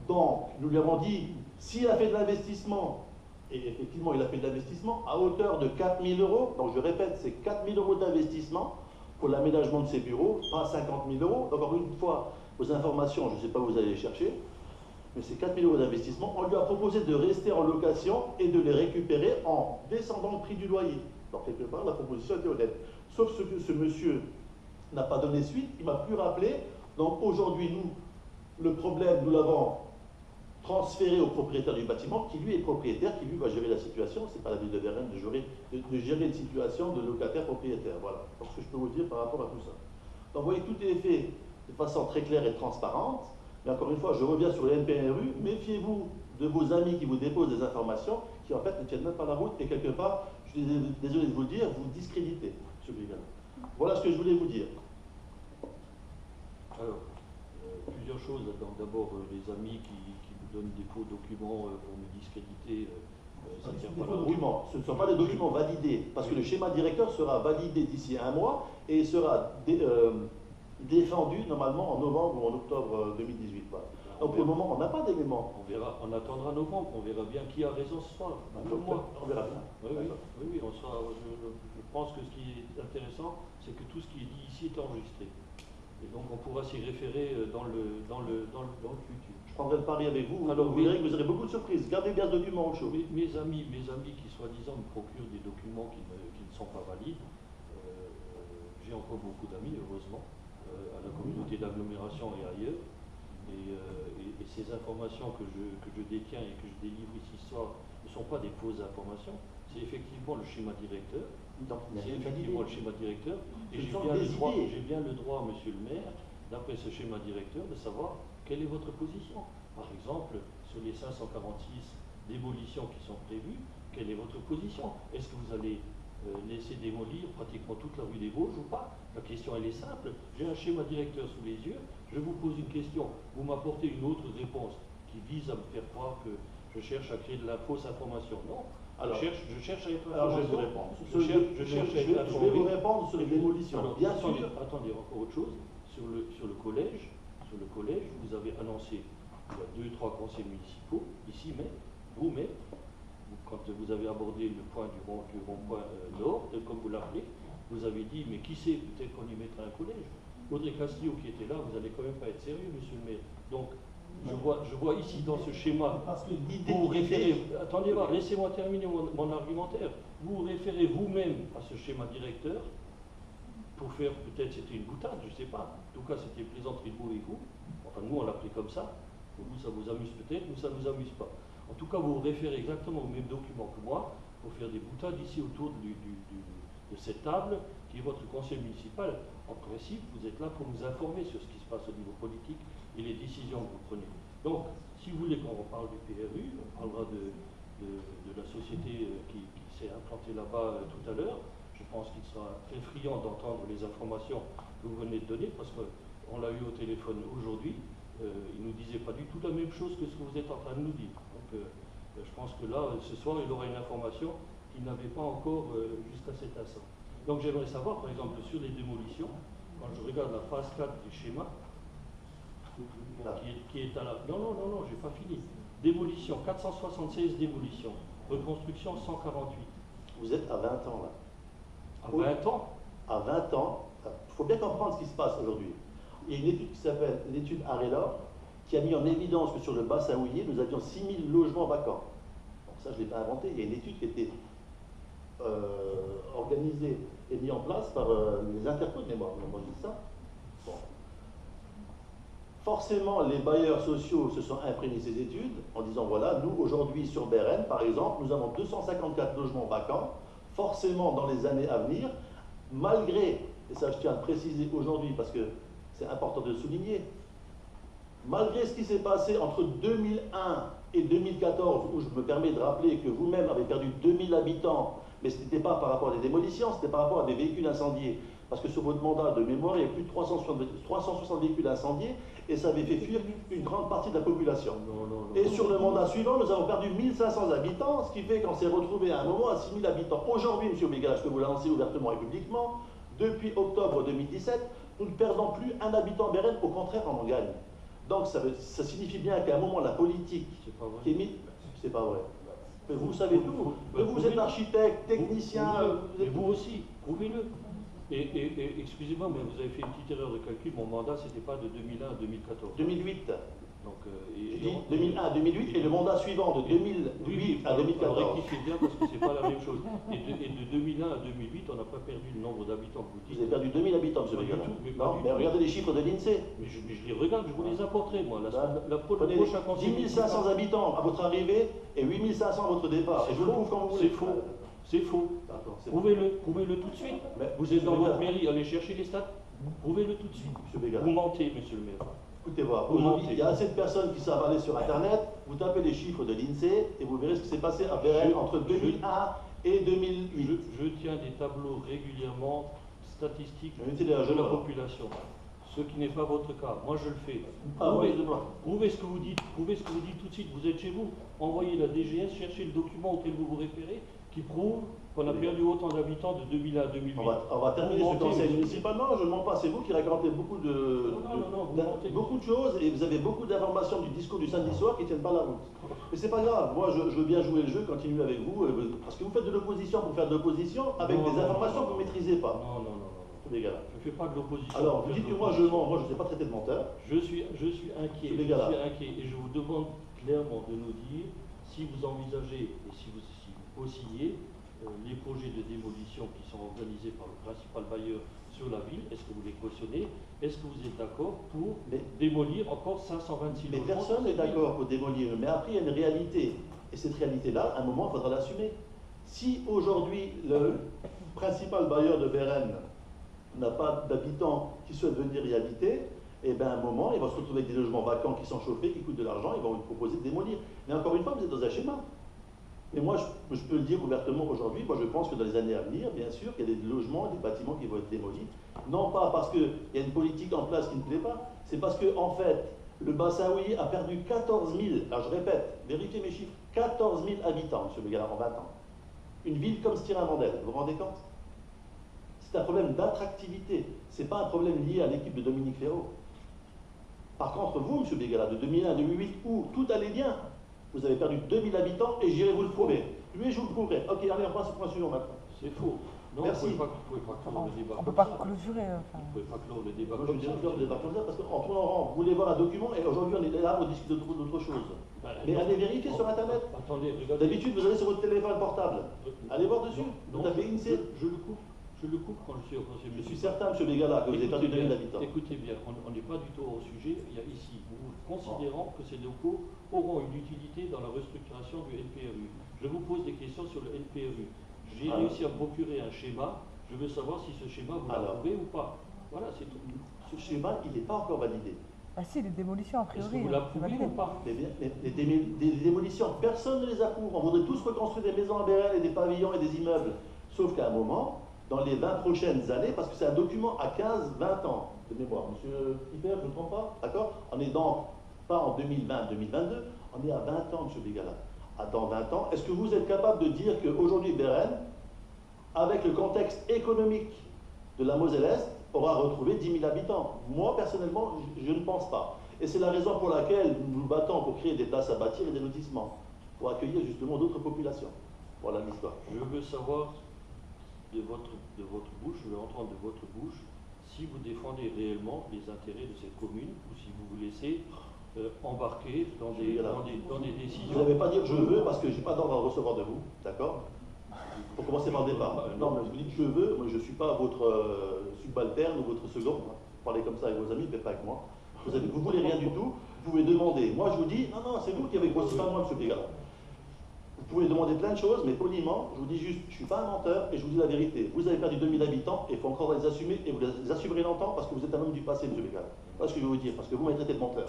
Donc, nous lui avons dit, s'il a fait de l'investissement, et effectivement, il a fait de l'investissement à hauteur de 4 000 euros. Donc, je répète, c'est 4 000 euros d'investissement pour l'aménagement de ses bureaux, pas 50 000 euros. Donc, encore une fois, vos informations, je ne sais pas où vous allez les chercher, mais c'est 4 000 euros d'investissement. On lui a proposé de rester en location et de les récupérer en descendant le prix du loyer. Donc, quelque part, la proposition était honnête. Sauf que ce monsieur n'a pas donné suite, il m'a plus rappelé. Donc, aujourd'hui, nous, le problème, nous l'avons transféré au propriétaire du bâtiment, qui lui est propriétaire, qui lui va gérer la situation. Ce n'est pas la ville de Bérem de gérer une situation de locataire-propriétaire. Voilà, c'est ce que je peux vous dire par rapport à tout ça. Donc vous voyez, tout est fait de façon très claire et transparente. Mais encore une fois, je reviens sur les NPNRU, méfiez-vous de vos amis qui vous déposent des informations qui en fait ne tiennent même pas la route et quelque part, je suis désolé de vous le dire, vous discréditez, M. Bigal. Voilà ce que je voulais vous dire. Alors, plusieurs choses. D'abord, les amis qui vous donnent des faux documents pour me discréditer, ça ne tient pas la route. Ce ne sont pas des documents validés, parce que le schéma directeur sera validé d'ici un mois et il sera défendu normalement en novembre ou en octobre 2018. Voilà. Donc pour le moment, on n'a pas d'éléments. On verra, on attendra novembre, on verra bien qui a raison ce soir. On verra bien. Oui, on sera, je pense que ce qui est intéressant, c'est que tout ce qui est dit ici est enregistré. Et donc on pourra s'y référer dans le futur. Je prendrai le pari avec vous. Alors, vous verrez que vous aurez beaucoup de surprises. Gardez bien ce document au chaud. Mes amis qui soi-disant me procurent des documents qui ne sont pas valides, j'ai encore beaucoup d'amis, heureusement, à la communauté d'agglomération et ailleurs. Et ces informations que je détiens et que je délivre ici ce soir ne sont pas des fausses informations, c'est effectivement le schéma directeur. C'est effectivement le schéma directeur. Et j'ai bien le droit, monsieur le maire, d'après ce schéma directeur, de savoir quelle est votre position. Par exemple, sur les 546 démolitions qui sont prévues, quelle est votre position? Est-ce que vous allez laisser démolir pratiquement toute la rue des Vosges ou pas? La question elle est simple. J'ai un schéma directeur sous les yeux, je vous pose une question, vous m'apportez une autre réponse qui vise à me faire croire que je cherche à créer de la fausse information. Non. Alors, je cherche à être informé. Alors je vais vous répondre. Je vais vous répondre sur les démolitions. Alors, bien attendez, sûr. Attendez, encore autre chose. Sur le collège, vous avez annoncé il y a 2-3 conseils municipaux, ici même, vous-même, quand vous avez abordé le point du rond-point nord, comme vous l'appelez, vous avez dit, mais qui sait, peut-être qu'on y mettra un collège. Audrey Castillo qui était là, vous n'allez quand même pas être sérieux, monsieur le maire. Donc, je vois ici dans ce schéma, vous vous référez, attendez voir, laissez-moi terminer mon argumentaire, vous vous référez vous-même à ce schéma directeur pour faire, peut-être c'était une boutade, je ne sais pas. En tout cas, c'était plaisanterie de mauvais goût. Enfin, nous, on l'a pris comme ça. Pour vous, ça vous amuse peut-être, nous, ça ne nous amuse pas. En tout cas, vous vous référez exactement au même document que moi pour faire des boutades ici autour de cette table qui est votre conseil municipal. En principe, vous êtes là pour nous informer sur ce qui se passe au niveau politique et les décisions que vous prenez. Donc, si vous voulez qu'on reparle du PRU, on parlera de la société qui s'est implantée là-bas tout à l'heure. Je pense qu'il sera très friand d'entendre les informations que vous venez de donner, parce qu'on l'a eu au téléphone aujourd'hui. Il ne nous disait pas du tout la même chose que ce que vous êtes en train de nous dire. Donc, je pense que là, ce soir, il aura une information qu'il n'avait pas encore jusqu'à cet instant. Donc, j'aimerais savoir, par exemple, sur les démolitions, quand je regarde la phase 4 du schéma, qui est à la... Non, j'ai pas fini. Démolition, 476 démolitions. Reconstruction, 148. Vous êtes à 20 ans là. À 20 ans? À 20 ans, il faut bien comprendre ce qui se passe aujourd'hui. Il y a une étude qui s'appelle l'étude Arela, qui a mis en évidence que sur le Bas-Saouillet, nous avions 6000 logements vacants. Donc ça, je ne l'ai pas inventé. Il y a une étude qui a été organisée et mise en place par les intercos de mémoire. Moi, je dis ça. Bon. Forcément, les bailleurs sociaux se sont imprégnés de ces études en disant, voilà, nous, aujourd'hui, sur BRN, par exemple, nous avons 254 logements vacants. Forcément, dans les années à venir, malgré, et ça je tiens à le préciser aujourd'hui parce que c'est important de le souligner, malgré ce qui s'est passé entre 2001 et 2014, où je me permets de rappeler que vous-même avez perdu 2000 habitants, mais ce n'était pas par rapport à des démolitions, c'était par rapport à des véhicules incendiés. Parce que sur votre mandat de mémoire, il y a plus de 360 véhicules incendiés, et ça avait fait fuir une grande partie de la population. Et sur le mandat suivant, nous avons perdu 1500 habitants, ce qui fait qu'on s'est retrouvé à un moment à 6000 habitants. Aujourd'hui, M. Béga, je peux vous l'annoncer ouvertement et publiquement, depuis octobre 2017, nous ne perdons plus un habitant BRN, au contraire, on en gagne. Donc ça signifie bien qu'à un moment, la politique qui est mise... C'est pas vrai. Mais vous savez tout. Mais vous êtes architecte, technicien... Mais vous aussi, prouvez-le. Et excusez-moi, mais vous avez fait une petite erreur de calcul. Mon mandat, c'était pas de 2001 à 2014. 2008. Donc, je dis 2001 à 2008 et le mandat suivant de 2008 à 2014. Rectifiez bien parce que c'est pas la même chose. Et de 2001 à 2008, on n'a pas perdu le nombre d'habitants que vous dites. Vous avez perdu 2000 habitants, M. Béga. Non, mais regardez les chiffres de l'INSEE. Mais je les regarde, je vous les apporterai, moi. Prenez 10 500 habitants à votre arrivée et 8 500 à votre départ. Et je vous le prouve quand vous voulez. C'est faux. C'est faux. Prouvez-le tout de suite. Mais vous êtes dans votre mairie, allez chercher les stats. Prouvez-le tout de suite. Vous mentez, monsieur le maire. Écoutez voir, aujourd'hui, il y a assez de personnes qui savent aller sur Internet, vous tapez les chiffres de l'INSEE et vous verrez ce qui s'est passé à BRN entre 2001 et 2008. Je tiens des tableaux régulièrement statistiques de la population. Ce qui n'est pas votre cas. Moi, je le fais. Prouvez ce que vous dites. Prouvez ce que vous dites tout de suite. Vous êtes chez vous. Envoyez la DGS, cherchez le document auquel vous vous référez, qui prouve qu'on a perdu autant d'habitants de 2001 à 2008. On va terminer ce conseil municipal. Non, je ne mens pas. C'est vous qui racontez beaucoup beaucoup de choses et vous avez beaucoup d'informations du discours du samedi soir qui ne tiennent pas la route. Mais c'est pas grave. Moi, je veux bien jouer le jeu, continuer avec vous, parce que vous faites de l'opposition pour faire de l'opposition avec des informations que vous ne maîtrisez pas. Non. Les gars. Je ne fais pas de l'opposition. Alors, vous dites que moi je mens, moi je ne sais pas traiter de menteur. Je suis inquiet. Et je vous demande clairement de nous dire si vous envisagez et si vous co-signez les projets de démolition qui sont organisés par le principal bailleur sur la ville. Est-ce que vous les cautionnez? Est-ce que vous êtes d'accord pour démolir encore 526 logements? Mais personne n'est d'accord pour démolir. Mais après, il y a une réalité. Et cette réalité-là, à un moment, il faudra l'assumer. Si aujourd'hui, le principal bailleur de BRN n'a pas d'habitants qui souhaitent venir y habiter, et bien à un moment, il va se retrouver avec des logements vacants qui sont chauffés, qui coûtent de l'argent, ils vont vous proposer de démolir. Mais encore une fois, vous êtes dans un schéma. Et moi, je peux le dire ouvertement aujourd'hui, moi je pense que dans les années à venir, bien sûr, il y a des logements, des bâtiments qui vont être démolis. Non pas parce qu'il y a une politique en place qui ne plaît pas, c'est parce que, en fait, le Bas-Saouillet a perdu 14 000, alors je répète, vérifiez mes chiffres, 14 000 habitants, M. Bégalard, en 20 ans. Une ville comme Styrin-Vandel, vous vous rendez compte? C'est un problème d'attractivité, ce n'est pas un problème lié à l'équipe de Dominique Ferraud. Par contre, vous, M. Bégalard, de 2001 à 2008, où tout allait bien, vous avez perdu 2000 habitants et j'irai vous le prouver. Lui, je vous le prouverai. Ok, allez, on passe au point suivant maintenant. C'est faux. Non, merci. Vous ne pouvez pas clore le débat. On ne peut pas clôturer. Vous ne pouvez pas clore le débat. Moi, je vais clore le débat comme ça parce qu'en tournant en rang, vous voulez voir un document et aujourd'hui, on est là, on discute d'autre chose. Mais allez vérifier sur Internet. Attendez, regardez. D'habitude, vous allez sur votre téléphone portable. Allez voir dessus. Vous tapez INSEE. Je le coupe. Je le coupe quand je suis au conseil Je suis municipal. certain, M. Bégala, que vous avez perdu 2000 bien, habitants. écoutez bien, on n'est pas du tout au sujet. Il y a ici, nous considérons que ces locaux auront une utilité dans la restructuration du NPRU. Je vous pose des questions sur le NPRU. J'ai réussi à me procurer un schéma. Je veux savoir si ce schéma vous l'approuvez ou pas. Voilà, c'est tout. Ce schéma, il n'est pas encore validé. Ah si, les démolitions, a Est-ce priori, que vous c'est l'approuvez validé. ou pas? Les démolitions, personne ne les approuve. On voudrait tous reconstruire des maisons à BRL et des pavillons et des immeubles. Sauf qu'à un moment, dans les 20 prochaines années, parce que c'est un document à 15-20 ans de mémoire, Monsieur Hyper, je ne me trompe pas, d'accord? On est donc pas en 2020-2022, on est à 20 ans, Monsieur Bégala. Dans 20 ans, est-ce que vous êtes capable de dire qu'aujourd'hui, BRL, avec le contexte économique de la Moselle-Est, aura retrouvé 10 000 habitants? Moi, personnellement, je ne pense pas. Et c'est la raison pour laquelle nous nous battons pour créer des places à bâtir et des lotissements, pour accueillir justement d'autres populations. Voilà l'histoire. Je veux savoir de votre bouche, je veux entendre de votre bouche, si vous défendez réellement les intérêts de cette commune ou si vous vous laissez embarquer dans des décisions. Vous n'avez pas dire je veux parce que je n'ai pas d'ordre à recevoir de vous, d'accord? Pour commencer par le départ. Non, mais vous dites je veux, moi je ne suis pas votre subalterne ou votre second. Parlez comme ça avec vos amis, mais pas avec moi. Vous ne voulez rien du tout, vous pouvez demander. Moi je vous dis, non, c'est vous qui avez grossi, pas moi, M. Bégala. Vous pouvez demander plein de choses, mais poliment, je vous dis juste, je ne suis pas un menteur et je vous dis la vérité. Vous avez perdu 2000 habitants et il faut encore les assumer et vous les assumerez longtemps parce que vous êtes un homme du passé, M. Bégala. Voilà ce que je veux vous dire, parce que vous m'avez traité de menteur.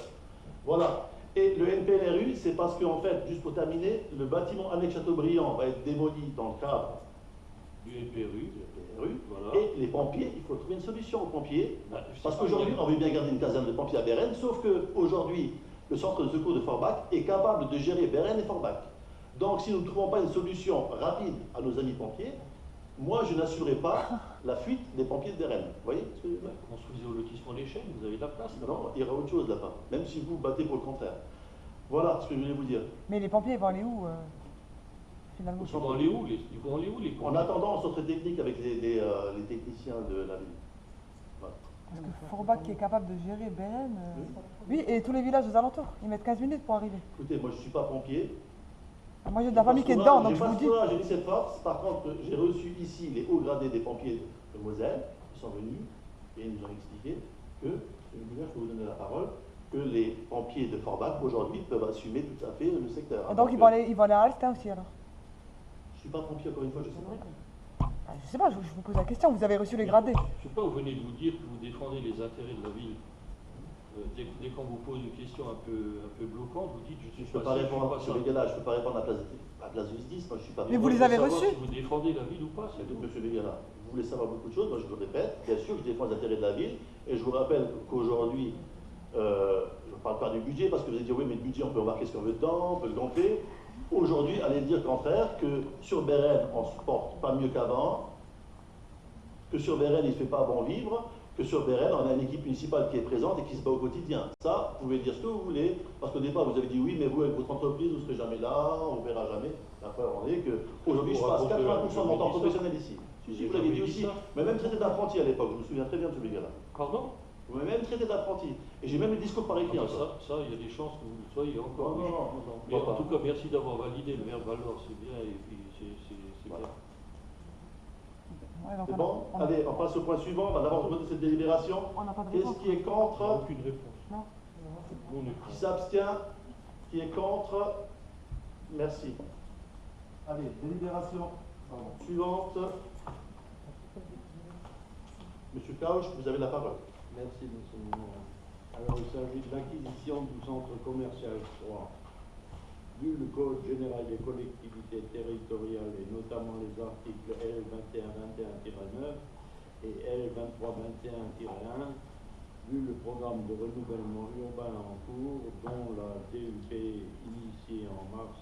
Voilà. Et le NPNRU, c'est parce qu'en fait, juste pour terminer, le bâtiment annexe Chateaubriand va être démoli dans le cadre Du NPRU. Voilà. Et les pompiers, il faut trouver une solution aux pompiers. Je sais Parce pas, qu'aujourd'hui, on veut bien garder une caserne de pompiers à Bérennes, sauf qu'aujourd'hui, le centre de secours de Forbach est capable de gérer Bérennes et Forbach. Donc, si nous ne trouvons pas une solution rapide à nos amis pompiers, moi, je n'assurerai pas la fuite des pompiers de Bérennes. Vous voyez ce que je veux dire? Construisez au lotissement des Chênes, vous avez de la place. Non, il y aura autre chose là-bas, même si vous battez pour le contraire. Voilà ce que je voulais vous dire. Mais les pompiers, ils vont aller où finalement? Ils vont aller où les En pompiers? attendant, on sort très technique avec les techniciens de la ville. Voilà. Parce que Forbach qui est capable de gérer Bérennes. Oui, et tous les villages aux alentours, ils mettent 15 minutes pour arriver. Écoutez, moi je ne suis pas pompier. Moi j'ai de la famille qui est dedans, donc je vous dis. J'ai mis cette force. Par contre, j'ai reçu ici les hauts gradés des pompiers de Moselle qui sont venus et ils nous ont expliqué que, je peux vous donner la parole, que les pompiers de Forbach aujourd'hui peuvent assumer tout à fait le secteur. Et donc ils vont aller à Alstin aussi alors? Je ne suis pas pompier encore une fois, je sais pas. Je sais pas, je vous pose la question, vous avez reçu les gradés. Je ne sais pas, vous venez de vous dire que vous défendez les intérêts de la ville. Dès qu'on vous pose une question un peu bloquante, vous dites je suis Je ne peux pas répondre sur les gars-là, je ne peux pas répondre à la place du 10, moi je ne suis pas. Mais vous les avez reçus? Si vous défendez la ville ou pas, c'est tout. Monsieur Bégala, vous voulez savoir beaucoup de choses, moi je vous le répète, bien sûr que je défends les intérêts de la ville, et je vous rappelle qu'aujourd'hui, je ne parle pas du budget, parce que vous allez dire oui, mais le budget on peut embarquer ce qu'on veut dedans, on peut le gonfler. Aujourd'hui, allez dire au contraire que sur Bérennes, on ne se porte pas mieux qu'avant, que sur Bérennes, il ne fait pas bon vivre, que sur Bérennes, on a une équipe municipale qui est présente et qui se bat au quotidien. Ça, vous pouvez dire ce que vous voulez, parce qu'au départ, vous avez dit oui, mais vous, avec votre entreprise, vous ne serez jamais là, on ne verra jamais. La preuve en est qu'aujourd'hui, je passe 80% de mon temps professionnel ici. Si vous l'avez dit aussi, mais même traité d'apprenti à l'époque, je me souviens très bien de ce Bégala. Pardon? Vous m'avez même traité d'apprenti. Et j'ai même le discours par écrit. Ça, il y a des chances que vous le soyez encore. Non. Mais en tout cas, merci d'avoir validé le maire de Val-d'Or, c'est bien, et puis c'est Voilà. bien. Ouais, donc C'est bon? Allez, on passe au point suivant. On va d'abord voter cette délibération. On n'a pas de Qu'est-ce réponse. qui est contre? Aucune réponse. Non. Nous, on est Qui s'abstient? Qui est contre? Merci. Allez, délibération suivante. Monsieur Kauch, vous avez la parole. Merci, monsieur le maire. Alors, il s'agit de l'acquisition du centre commercial 3. Vu le Code général des collectivités territoriales et notamment les articles L2121-9 et L2321-1, vu le programme de renouvellement urbain en cours, dont la DUP initiée en mars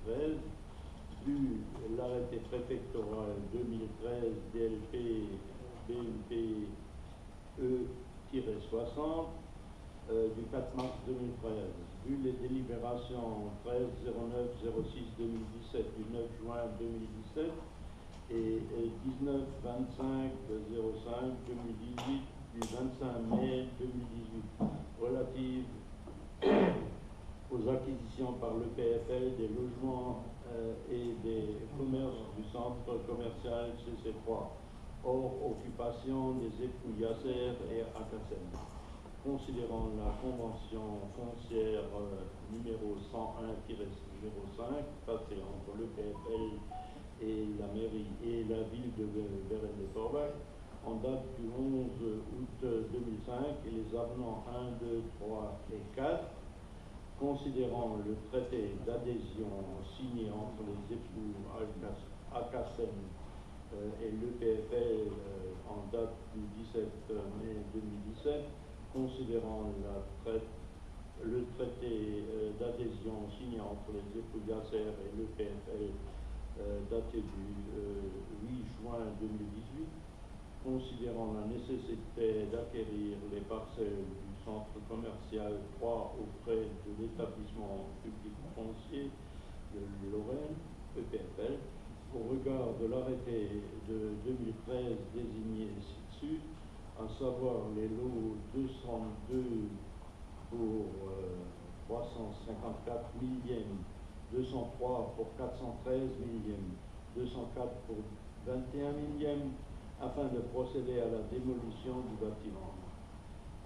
2013, vu l'arrêté préfectoral 2013 DLP BUP E-60 du 4 mars 2013, vu les délibérations 13-09-06-2017 du 9 juin 2017 et 19-25-05-2018 du 25 mai 2018 relatives aux acquisitions par le PFL des logements et des commerces du centre commercial CC3 hors occupation des époux Yasser et Akassem. Considérant la convention foncière numéro 101-05 passée entre le PFL et la mairie et la ville de Bérel-les-Forbach en date du 11 août 2005 et les avenants 1, 2, 3 et 4, considérant le traité d'adhésion signé entre les époux Akassem et l'EPFL en date du 17 mai 2017, considérant le traité d'adhésion signé entre les époux Yasser et l'EPFL daté du 8 juin 2018, considérant la nécessité d'acquérir les parcelles du centre commercial 3 auprès de l'établissement public foncier de Lorraine, EPFL, au regard de l'arrêté de 2013 désigné ci-dessus, à savoir les lots 202 pour 354 millièmes, 203 pour 413 millièmes, 204 pour 21 millièmes, afin de procéder à la démolition du bâtiment.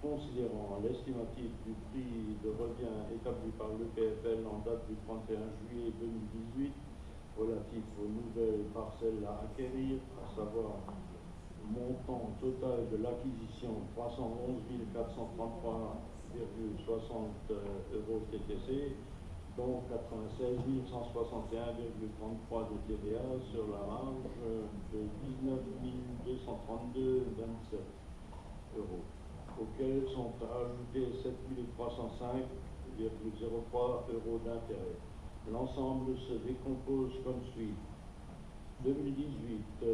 Considérant l'estimatif du prix de revient établi par l'EPFL en date du 31 juillet 2018, relatif aux nouvelles parcelles à acquérir, à savoir montant total de l'acquisition 311 433,60 euros TTC, dont 96 161,33 de TVA sur la marge de 19 232,27 euros, auxquels sont ajoutés 7 305,03 euros d'intérêt. L'ensemble se décompose comme suit. 2018,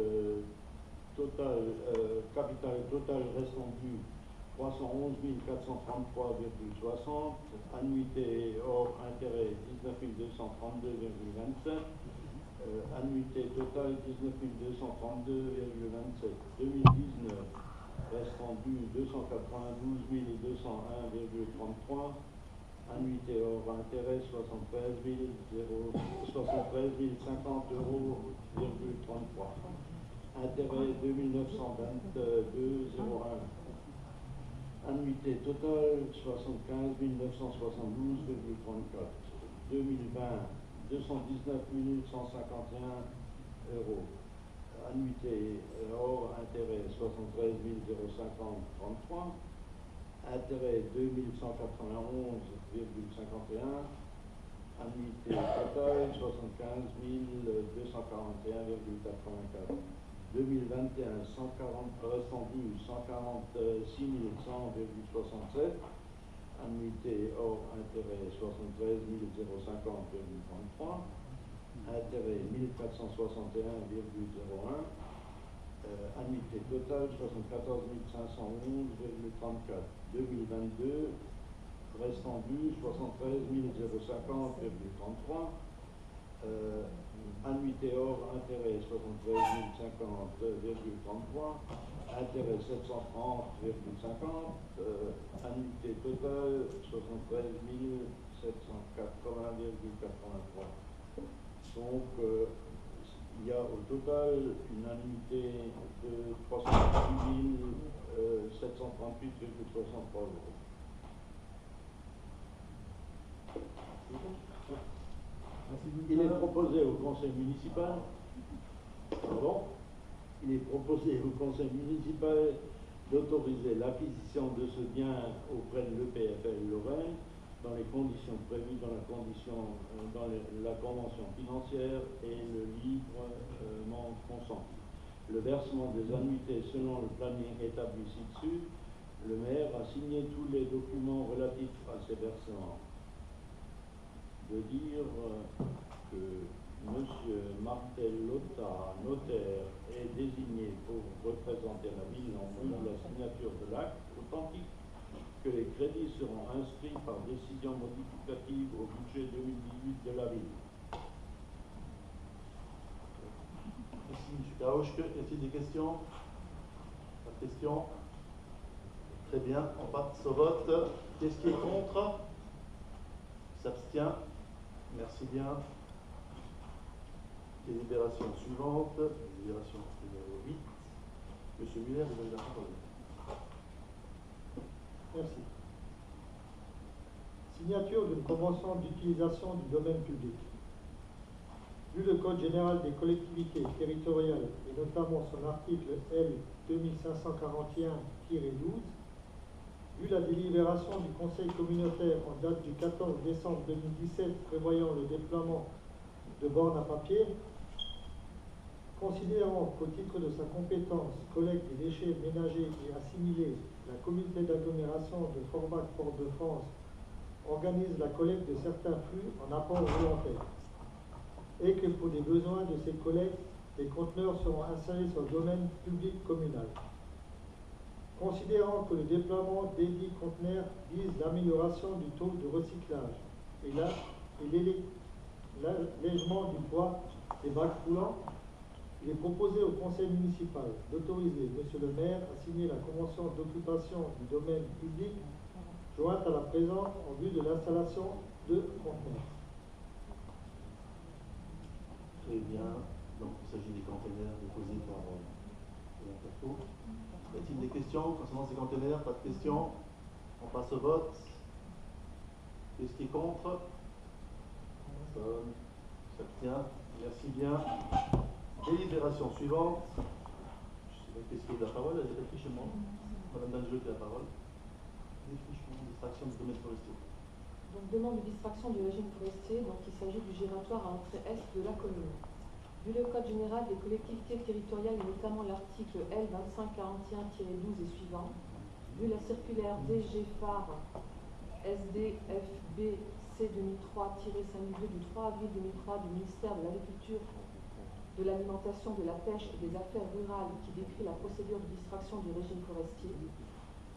capital total restant dû 311 433,60, annuité hors intérêt 19 232,27, annuité totale 19 232,27. 2019, restant dû 292 201,33, annuité hors intérêt 73 050 euros, 33. Intérêt 2922,01. Annuité totale 75 972,34. 2020 219 151 euros. Annuité hors intérêt 73 050,33. Intérêt 2191,51. Annuité totale 75 241,84. 2021, 140, restant dû 146 100,67, annuité hors intérêt 73 050,33, intérêt 1461,01, annuité totale 74 511,34. 2022, restant dû 73 050,33, annuité hors intérêt 73 050,33, intérêt 730,50, annuité totale 73 780,83. Donc il y a au total une annuité de 338 738,63 euros. Il est proposé au conseil municipal, d'autoriser l'acquisition de ce bien auprès de l'EPFL Lorraine dans les conditions prévues dans la convention financière et le livrement consenti. Le versement des annuités selon le planning établi ci-dessus, le maire a signé tous les documents relatifs à ces versements. De dire que M. Martel Lotta, notaire, est désigné pour représenter la ville en vue de la signature de l'acte authentique, que les crédits seront inscrits par décision modificative au budget 2018 de la ville. Merci M. Karochke. Y a-t-il des questions? Pas de questions? Très bien, on passe au vote. Qu'est-ce qui est contre? S'abstient? Merci bien. Délibération suivante, délibération numéro 8. Monsieur Muller, vous avez la parole. Merci. Signature d'une convention d'utilisation du domaine public. Vu le Code général des collectivités territoriales et notamment son article L 2541-12, vu la délibération du Conseil communautaire en date du 14 décembre 2017 prévoyant le déploiement de bornes à papier, considérant qu'au titre de sa compétence collecte des déchets ménagers et assimilés, la communauté d'agglomération de Forbach-Port-de-France organise la collecte de certains flux en apport volontaire, et que pour les besoins de ces collectes, les conteneurs seront installés sur le domaine public communal. Considérant que le déploiement des dits conteneurs vise l'amélioration du taux de recyclage et l'allègement du poids des bacs roulants, il est proposé au conseil municipal d'autoriser monsieur le maire à signer la convention d'occupation du domaine public jointe à la présente en vue de l'installation de conteneurs. Très bien. Donc, il s'agit des conteneurs déposés par l'Interco. Y a-t-il des questions concernant ces conteneurs? Pas de questions. On passe au vote. Qu'est-ce qui est contre? Personne. S'abstient. Merci bien. Délibération suivante. Je sais pas qu'est-ce qui est de la parole. Elle est écrite chez moi. Madame Danjou qui a la parole. Défrichement, distraction du domaine forestier. Donc, demande de distraction du régime forestier. Donc, il s'agit du giratoire à l'entrée est de la commune. Vu le Code général des collectivités territoriales et notamment l'article L 2541-12 et suivant, vu la circulaire DG phare SDFBC 2003-502 du 3 avril 2003 du ministère de l'Agriculture, de l'Alimentation, de la Pêche et des Affaires rurales qui décrit la procédure de distraction du régime forestier,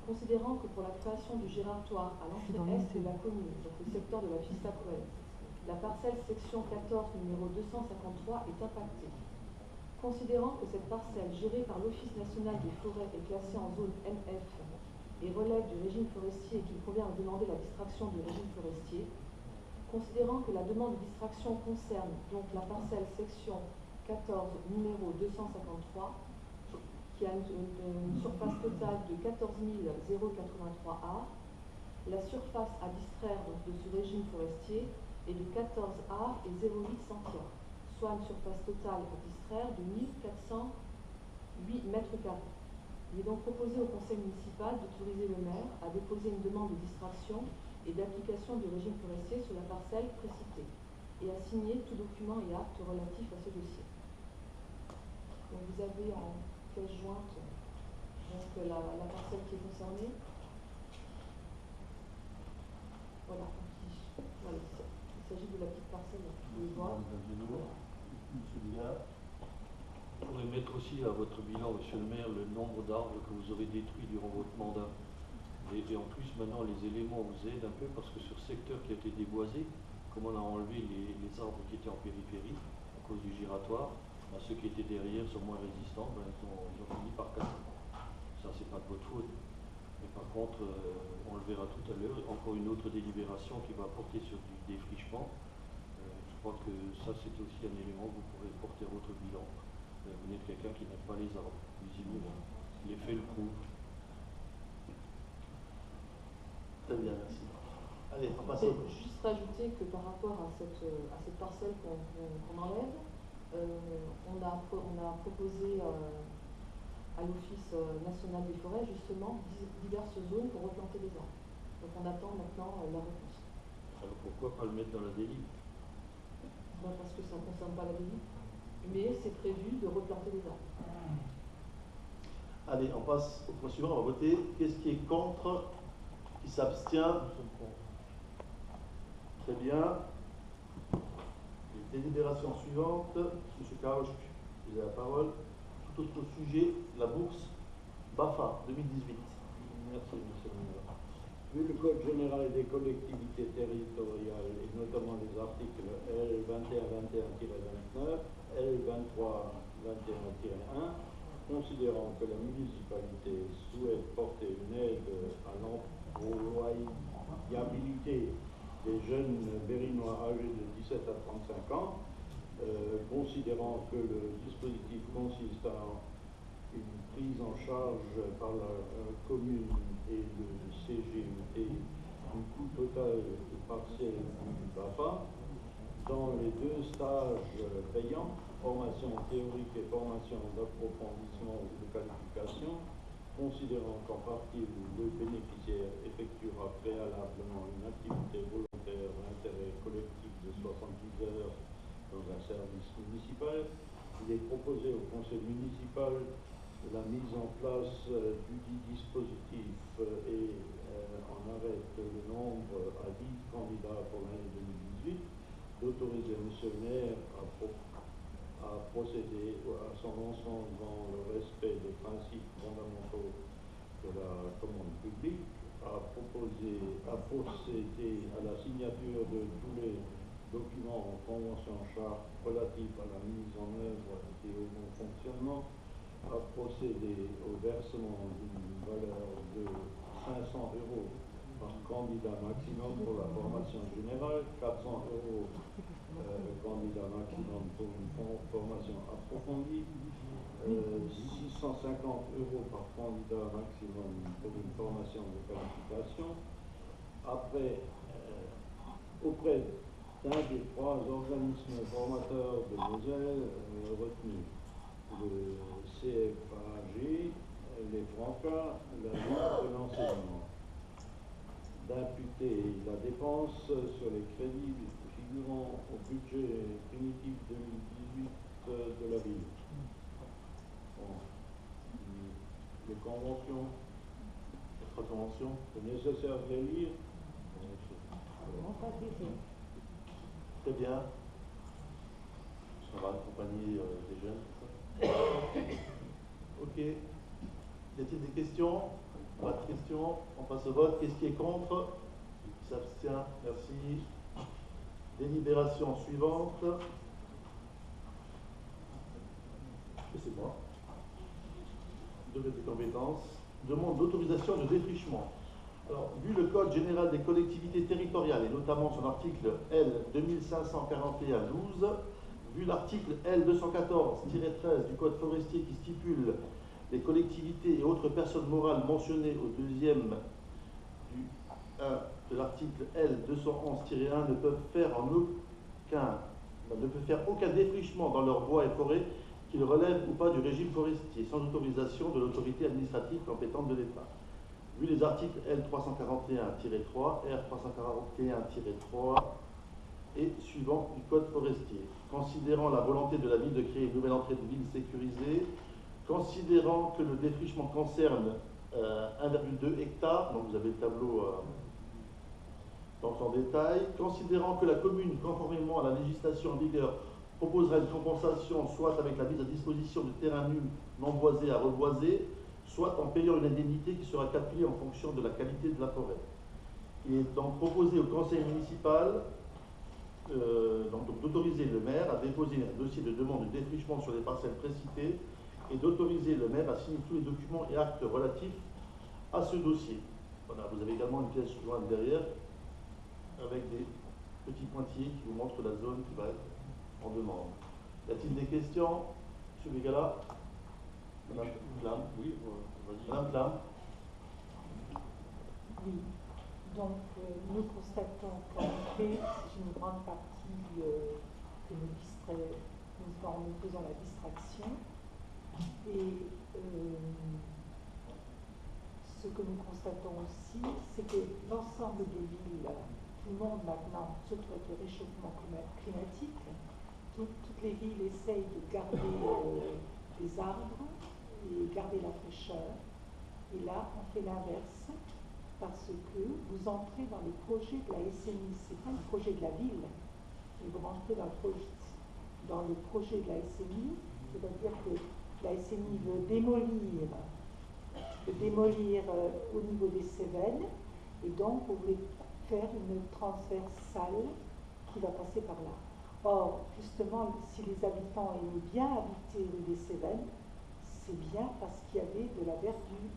considérant que pour la création du giratoire à l'entrée est de la commune, donc le secteur de la Fista-Coel, la parcelle section 14 numéro 253 est impactée. Considérant que cette parcelle gérée par l'Office national des forêts est classée en zone MF et relève du régime forestier et qu'il convient de demander la distraction du régime forestier, considérant que la demande de distraction concerne donc la parcelle section 14 numéro 253 qui a une surface totale de 14 083 ar, la surface à distraire donc, de ce régime forestier est de 14 ar et 0,8 centiares, soit une surface totale à distraire de 1408 mètres carrés. Il est donc proposé au conseil municipal d'autoriser le maire à déposer une demande de distraction et d'application du régime forestier sur la parcelle précitée et à signer tout document et acte relatif à ce dossier. Donc vous avez en pièce jointe donc, la parcelle qui est concernée. Voilà. Voilà. Il s'agit de la petite parcelle. Vous pouvez voir. Vous pourrez mettre aussi à votre bilan, monsieur le maire, le nombre d'arbres que vous aurez détruits durant votre mandat. Et en plus, maintenant, les éléments vous aident un peu parce que sur ce secteur qui a été déboisé, comme on a enlevé les arbres qui étaient en périphérie à cause du giratoire, ben, ceux qui étaient derrière sont moins résistants, ben, ils ont fini par casser. Ça, c'est pas de votre faute. Mais par contre, on le verra tout à l'heure, encore une autre délibération qui va porter sur du défrichement. Je crois que ça, c'est aussi un élément que vous pourrez porter à votre bilan. Vous n'êtes quelqu'un qui n'aime pas les arbres, visiblement. Les faits le prouvent. Très bien, merci. Allez, on passe au... Juste rajouter que par rapport à cette parcelle qu'on enlève, on a proposé à l'Office national des forêts justement diverses zones pour replanter des arbres. Donc on attend maintenant la réponse. Alors pourquoi pas le mettre dans la délit? Parce que ça ne concerne pas la délit, mais c'est prévu de replanter des arbres. Allez, on passe au point suivant, on va voter. Qu'est-ce qui est contre? Qui s'abstient? Très bien. Les délibérations suivantes. Monsieur Karoch, vous avez la parole. Tout autre sujet, la bourse BAFA 2018. Merci, monsieur le maire. Vu le Code général des collectivités territoriales et notamment les articles L 2121-29, L 2321-1, considérant que la municipalité souhaite porter une aide à l'employabilité des jeunes Bérinois âgés de 17 à 35 ans, considérant que le dispositif consiste à une prise en charge par la commune et le CGET du coût total et partiel du BAFA dans les deux stages payants, formation théorique et formation d'approfondissement ou de qualification, considérant qu'en partie le bénéficiaire effectuera préalablement une activité volontaire d'intérêt collectif de 70 heures dans un service municipal. Il est proposé au conseil municipal la mise en place du dit dispositif et on arrête le nombre à 10 candidats pour l'année 2018, d'autoriser M. le maire à procéder à son lancement dans le respect des principes fondamentaux de la commande publique, à procéder à la signature de tous les documents en convention charte relatifs à la mise en œuvre et au bon fonctionnement, à procéder au versement d'une valeur de 500 € par candidat maximum pour la formation générale, 400 € candidat maximum pour une formation approfondie, 650 € par candidat maximum pour une formation de qualification. Après, auprès d'un des trois organismes formateurs de Moselle retenus, le CFAG, les Francas, la Ligue de l'enseignement, d'imputer la dépense sur les crédits figurant au budget primitif 2018 de la ville. Bon. Les conventions, Votre convention. c'est nécessaire de les lire. Très bien. Ça va accompagner des jeunes. Ok. Y a-t-il des questions? Pas de questions. On passe au vote. Qu'est-ce qui est contre? Qui s'abstient? Merci. Délibération suivante. Et c'est moi. Degré de compétences. Demande d'autorisation de défrichement. Alors, vu le Code général des collectivités territoriales, et notamment son article L 2541-12, vu l'article L 214-13 du Code forestier qui stipule les collectivités et autres personnes morales mentionnées au deuxième du 1 de l'article L 211-1 ne peuvent faire aucun défrichement dans leurs bois et forêts qu'ils relèvent ou pas du régime forestier, sans autorisation de l'autorité administrative compétente de l'État. Vu les articles L 341-3, R 341-3 et suivant du Code forestier, considérant la volonté de la ville de créer une nouvelle entrée de ville sécurisée, considérant que le défrichement concerne 1,2 hectares, donc vous avez le tableau dans son détail, considérant que la commune, conformément à la législation en vigueur, proposera une compensation soit avec la mise à disposition de terrains nus non boisés à reboiser, soit en payant une indemnité qui sera calculée en fonction de la qualité de la forêt. Il est donc proposé au conseil municipal d'autoriser le maire à déposer un dossier de demande de défrichement sur les parcelles précitées et d'autoriser le maire à signer tous les documents et actes relatifs à ce dossier. Voilà, vous avez également une pièce jointe derrière avec des petits pointillés qui vous montrent la zone qui va être en demande. Y a-t-il des questions? Monsieur Bégala? Madame Clam? Oui, vas-y. Madame Clam? Oui, donc nous constatons qu'en fait, c'est une grande partie que nous faisons la distraction. Et ce que nous constatons aussi, c'est que l'ensemble des villes, tout le monde maintenant, surtout avec le réchauffement climatique, toutes les villes essayent de garder des arbres et garder la fraîcheur. Et là, on fait l'inverse parce que vous entrez dans les projets de la SNI. Ce n'est pas le projet de la ville, mais vous rentrez dans le projet de la SNI, c'est-à-dire que la SNI veut démolir au niveau des Cévennes, et donc vous voulez faire une transversale qui va passer par là. Or, justement, si les habitants aimaient bien habiter rue des Cévennes, c'est bien parce qu'il y avait de la verdure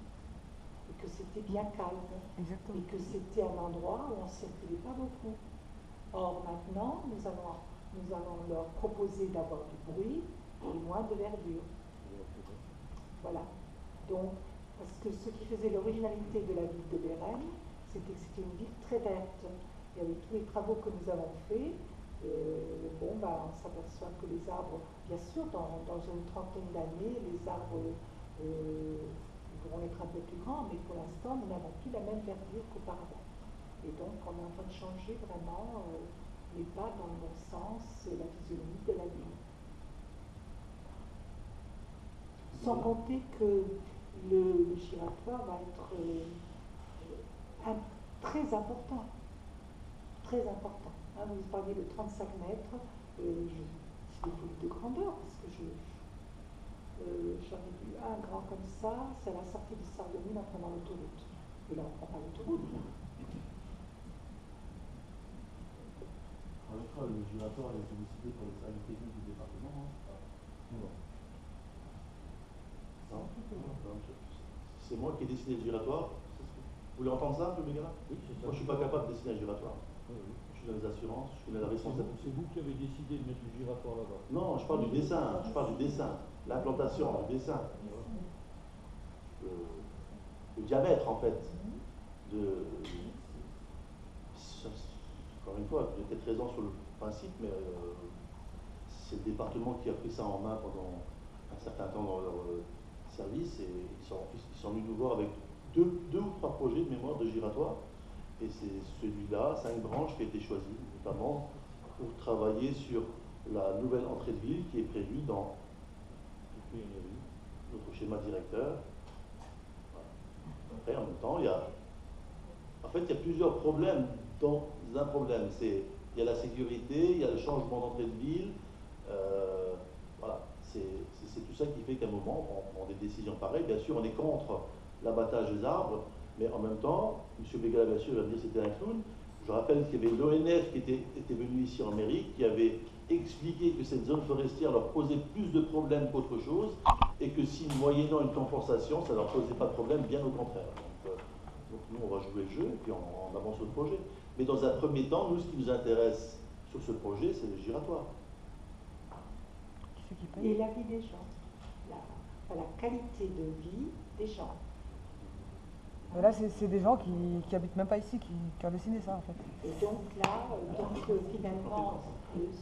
et que c'était bien calme. Exactement. Et que c'était un endroit où on ne circulait pas beaucoup. Or, maintenant, nous allons leur proposer d'avoir du bruit et moins de verdure. Voilà. Donc, parce que ce qui faisait l'originalité de la ville de Bérem, c'était que c'était une ville très verte. Et avec tous les travaux que nous avons faits, on s'aperçoit que les arbres, bien sûr, dans une trentaine d'années, les arbres vont être un peu plus grands, mais pour l'instant, nous n'avons plus la même verdure qu'auparavant. Et donc, on est en train de changer vraiment les pas dans le bon sens, la physionomie de la ville. Sans compter que le giratoire va être très important. Très important. Hein, vous parliez de 35 mètres, c'est des folies de grandeur, parce que j'en ai vu un grand comme ça, c'est à la sortie de Sarreguemines en prenant l'autoroute. Et là, on ne prend pas l'autoroute. En effet, le giratoire a été décidé par les services techniques du département. Non. C'est moi qui ai dessiné le giratoire. Vous voulez entendre ça, M. Begala? Oui, c'est ça. Moi, je ne suis pas capable de dessiner un giratoire. Oui, oui. Je suis dans les assurances, je connais la responsabilité. C'est vous qui avez décidé de mettre du giratoire là-bas. Non, je parle du dessin, l'implantation, le dessin. Le diamètre, en fait, encore une fois, vous avez peut-être raison sur le principe, mais c'est le département qui a pris ça en main pendant un certain temps dans leur service, et ils sont venus nous voir avec deux ou trois projets de mémoire de giratoire, et c'est celui-là, 5 branches, qui a été choisi, notamment pour travailler sur la nouvelle entrée de ville qui est prévue dans notre schéma directeur. Après, en même temps, il y a plusieurs problèmes dans un problème. Il y a la sécurité, il y a le changement d'entrée de ville. Voilà, c'est tout ça qui fait qu'à un moment, on prend des décisions pareilles. Bien sûr, on est contre l'abattage des arbres, mais en même temps, M. Begala, bien sûr, il va me dire que c'était un clown. Je rappelle qu'il y avait l'ONF qui était venu ici en mairie, qui avait expliqué que cette zone forestière leur posait plus de problèmes qu'autre chose, et que si, moyennant une compensation, ça ne leur posait pas de problème, bien au contraire. Donc nous, on va jouer le jeu, et puis on avance sur le projet. Mais dans un premier temps, nous, ce qui nous intéresse sur ce projet, c'est le giratoire. Et la vie des gens, la qualité de vie des gens. Mais là, c'est des gens qui habitent même pas ici, qui ont dessiné ça, en fait. Et donc là, finalement,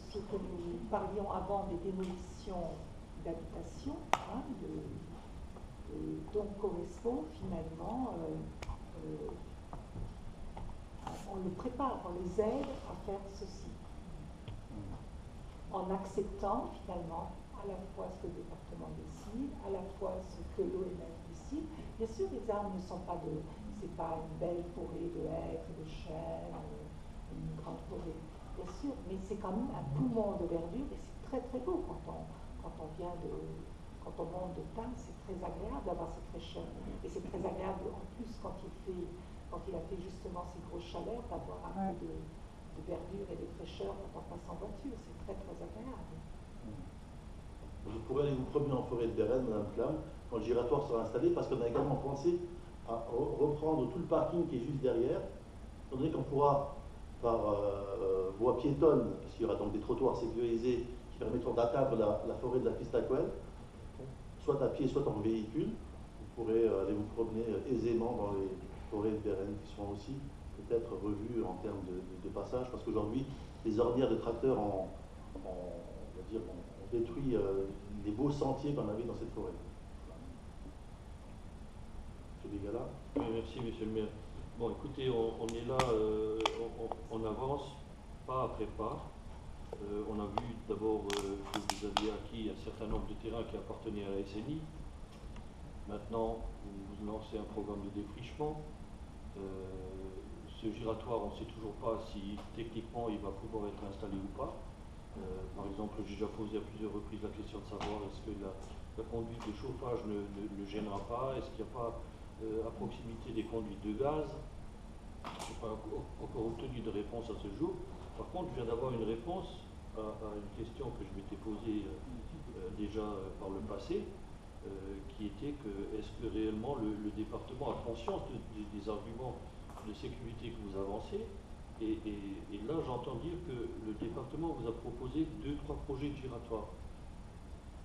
ce que nous parlions avant des démolitions d'habitations, hein, donc correspond finalement, on le prépare, on les aide à faire ceci, en acceptant finalement à la fois ce que le département décide, à la fois ce que l'ONF décide. Bien sûr, les arbres ne sont pas c'est pas une belle forêt de hêtres, de chênes, une grande forêt, bien sûr, mais c'est quand même un poumon de verdure et c'est très très beau quand on monte de Tarbes, c'est très agréable d'avoir cette fraîcheur. Et c'est très agréable en plus quand il a fait justement ces grosses chaleurs, d'avoir un peu de verdure et de fraîcheur quand on passe en voiture. C'est très très agréable. Vous pourrez aller vous promener en forêt de Bérem, Mme Clam, quand le giratoire sera installé, parce qu'on a également pensé à reprendre tout le parking qui est juste derrière, étant donné qu'on pourra, par voie piétonne, parce qu'il y aura donc des trottoirs sécurisés qui permettront d'atteindre la forêt de la Pistaquelle, soit à pied, soit en véhicule. Vous pourrez aller vous promener aisément dans les forêts de Bérem, qui seront aussi peut-être revues en termes de passage, parce qu'aujourd'hui, les ornières de tracteurs ont détruit les beaux sentiers qu'on avait dans cette forêt. M. Begala. Oui, merci, monsieur le maire. Bon, écoutez, on est là, on avance pas après pas. On a vu d'abord que vous aviez acquis un certain nombre de terrains qui appartenaient à la SNI. Maintenant, vous lancez un programme de défrichement. Ce giratoire, on ne sait toujours pas si techniquement il va pouvoir être installé ou pas. Par exemple, j'ai déjà posé à plusieurs reprises la question de savoir est-ce que la conduite de chauffage ne gênera pas, est-ce qu'il n'y a pas à proximité des conduites de gaz. Je n'ai pas encore obtenu de réponse à ce jour. Par contre, je viens d'avoir une réponse à une question que je m'étais posée déjà par le passé, qui était que est-ce que réellement le département a conscience des arguments de sécurité que vous avancez. Et là, j'entends dire que le département vous a proposé 2-3 projets de giratoire.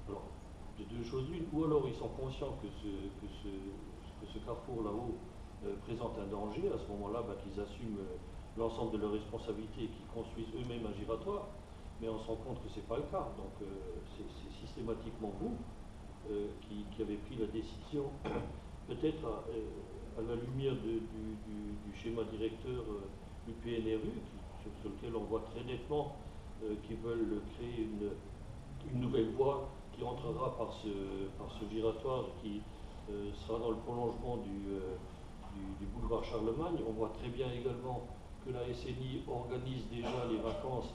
Alors, de deux choses l'une, ou alors ils sont conscients que ce carrefour là-haut présente un danger, à ce moment-là, qu'ils assument l'ensemble de leurs responsabilités et qu'ils construisent eux-mêmes un giratoire, mais on se rend compte que ce n'est pas le cas. Donc c'est systématiquement vous qui avez pris la décision, peut-être à la lumière du schéma directeur du PNRU, sur lequel on voit très nettement qu'ils veulent créer une nouvelle voie qui entrera par ce giratoire qui sera dans le prolongement du boulevard Charlemagne. On voit très bien également que la SNI organise déjà les vacances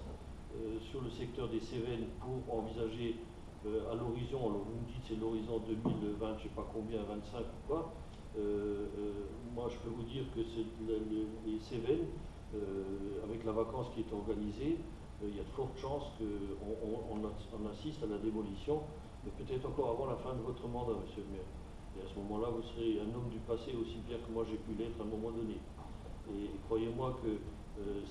sur le secteur des Cévennes pour envisager à l'horizon, alors vous me dites c'est l'horizon 2020, je ne sais pas combien, 25 ou quoi, moi je peux vous dire que les Cévennes, avec la vacance qui est organisée, il y a de fortes chances qu'on assiste à la démolition, mais peut-être encore avant la fin de votre mandat, monsieur le maire. Et à ce moment-là, vous serez un homme du passé aussi bien que moi j'ai pu l'être à un moment donné. Et croyez-moi que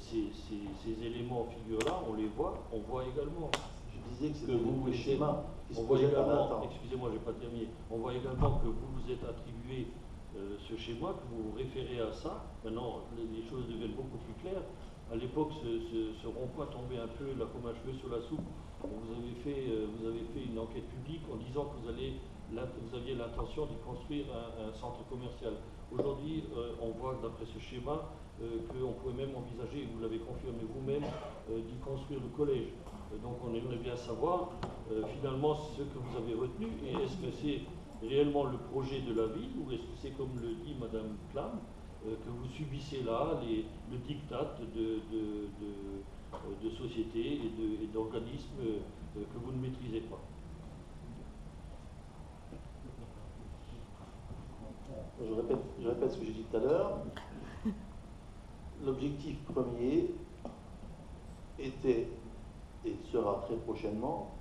ces éléments en figure-là, on les voit, on voit également. Je disais que c'était le schéma qui se on voit projette à 20 également, ans. excusez-moi, je n'ai pas terminé, on voit également que vous vous êtes attribué ce schéma, que vous vous référez à ça. Maintenant, les choses deviennent beaucoup plus claires. À l'époque, ce rond-point tombait un peu là comme un cheveu sur la soupe. Vous avez fait une enquête publique en disant que vous aviez l'intention d'y construire un centre commercial. Aujourd'hui, on voit d'après ce schéma qu'on pouvait même envisager, et vous l'avez confirmé vous-même, d'y construire le collège. Donc on aimerait bien savoir finalement ce que vous avez retenu, et est-ce que c'est réellement le projet de la ville, ou est-ce que c'est comme le dit Madame Clam, que vous subissez là le diktat de sociétés et d'organismes que vous ne maîtrisez pas. Je répète ce que j'ai dit tout à l'heure. L'objectif premier était et sera très prochainement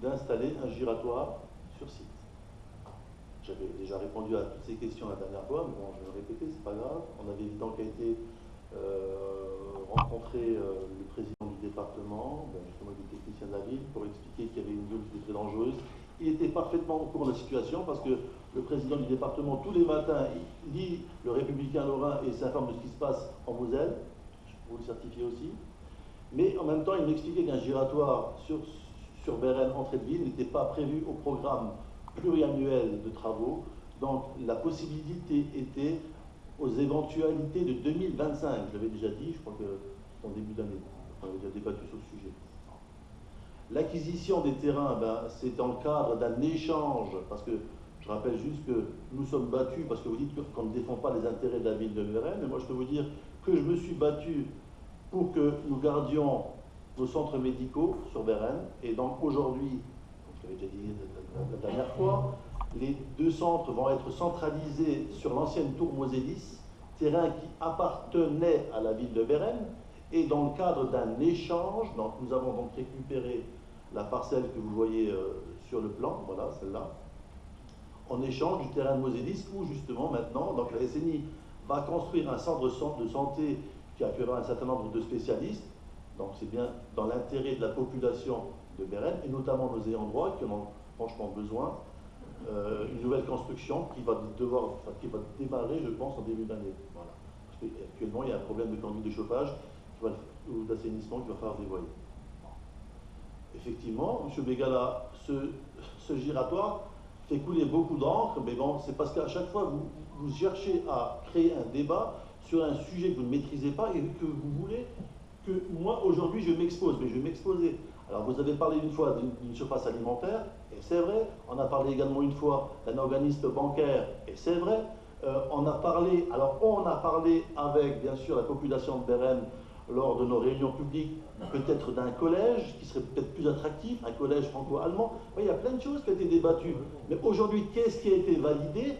d'installer un giratoire sur site. J'avais déjà répondu à toutes ces questions la dernière fois, mais bon, je vais le répéter, c'est pas grave. On avait évidemment qu'à été rencontrer le président du département, justement des techniciens de la ville, pour expliquer qu'il y avait une zone qui était très dangereuse. Il était parfaitement au courant de la situation parce que le président du département, tous les matins, il lit le Républicain Lorrain et s'informe de ce qui se passe en Moselle. Je peux vous le certifier aussi. Mais en même temps, il m'expliquait qu'un giratoire sur Bérenne, entrée de ville, n'était pas prévu au programme pluriannuel de travaux. Donc la possibilité était aux éventualités de 2025. Je l'avais déjà dit, je crois que c'est en début d'année. On avait déjà débattu sur le sujet. L'acquisition des terrains, c'est dans le cadre d'un échange, parce que je rappelle juste que nous sommes battus, parce que vous dites qu'on ne défend pas les intérêts de la ville de Bérenne, mais moi je peux vous dire que je me suis battu pour que nous gardions nos centres médicaux sur Bérenne, et donc aujourd'hui, je l'avais déjà dit la dernière fois, les deux centres vont être centralisés sur l'ancienne tour Mosélis, terrain qui appartenait à la ville de Bérenne, et dans le cadre d'un échange, donc nous avons donc récupéré la parcelle que vous voyez sur le plan, voilà, celle-là, en échange du terrain de Mosélis, où justement maintenant, donc la SNI va construire un centre de santé qui accueillera un certain nombre de spécialistes, donc c'est bien dans l'intérêt de la population de Bérenne, et notamment nos ayants droit qui en ont franchement besoin, une nouvelle construction qui va démarrer, je pense, en début d'année. Voilà. Parce qu'actuellement, il y a un problème de conduite de chauffage ou d'assainissement qui va falloir dévoyer. Effectivement, M. Bégala, ce giratoire fait couler beaucoup d'encre, mais bon, c'est parce qu'à chaque fois, vous cherchez à créer un débat sur un sujet que vous ne maîtrisez pas et que vous voulez que moi, aujourd'hui, je m'expose. Mais je vais m'exposer. Alors, vous avez parlé une fois d'une surface alimentaire, et c'est vrai. On a parlé également une fois d'un organisme bancaire, et c'est vrai. On a parlé avec, bien sûr, la population de Bérenne lors de nos réunions publiques, peut-être d'un collège qui serait peut-être plus attractif, un collège franco-allemand. Il y a plein de choses qui ont été débattues. Mais aujourd'hui, qu'est-ce qui a été validé?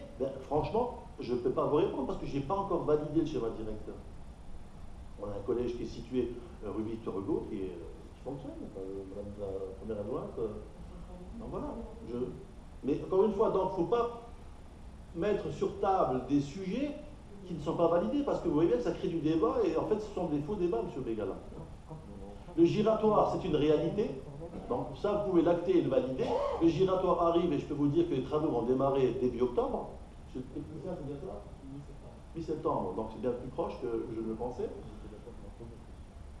Franchement, je ne peux pas vous répondre parce que je n'ai pas encore validé le schéma directeur. On a un collège qui est situé rue Victor Hugo, qui fonctionne, Madame la première adjointe. Donc voilà. Mais encore une fois, donc il ne faut pas mettre sur table des sujets qui ne sont pas validés, parce que vous voyez bien que ça crée du débat, et en fait ce sont des faux débats, M. Bégala. Le giratoire, c'est une réalité, Donc ça, vous pouvez l'acter et le valider. Le giratoire arrive et je peux vous dire que les travaux vont démarrer début octobre. Monsieur le technicien, c'est bien ça? Mi-septembre, donc c'est bien plus proche que je ne le pensais.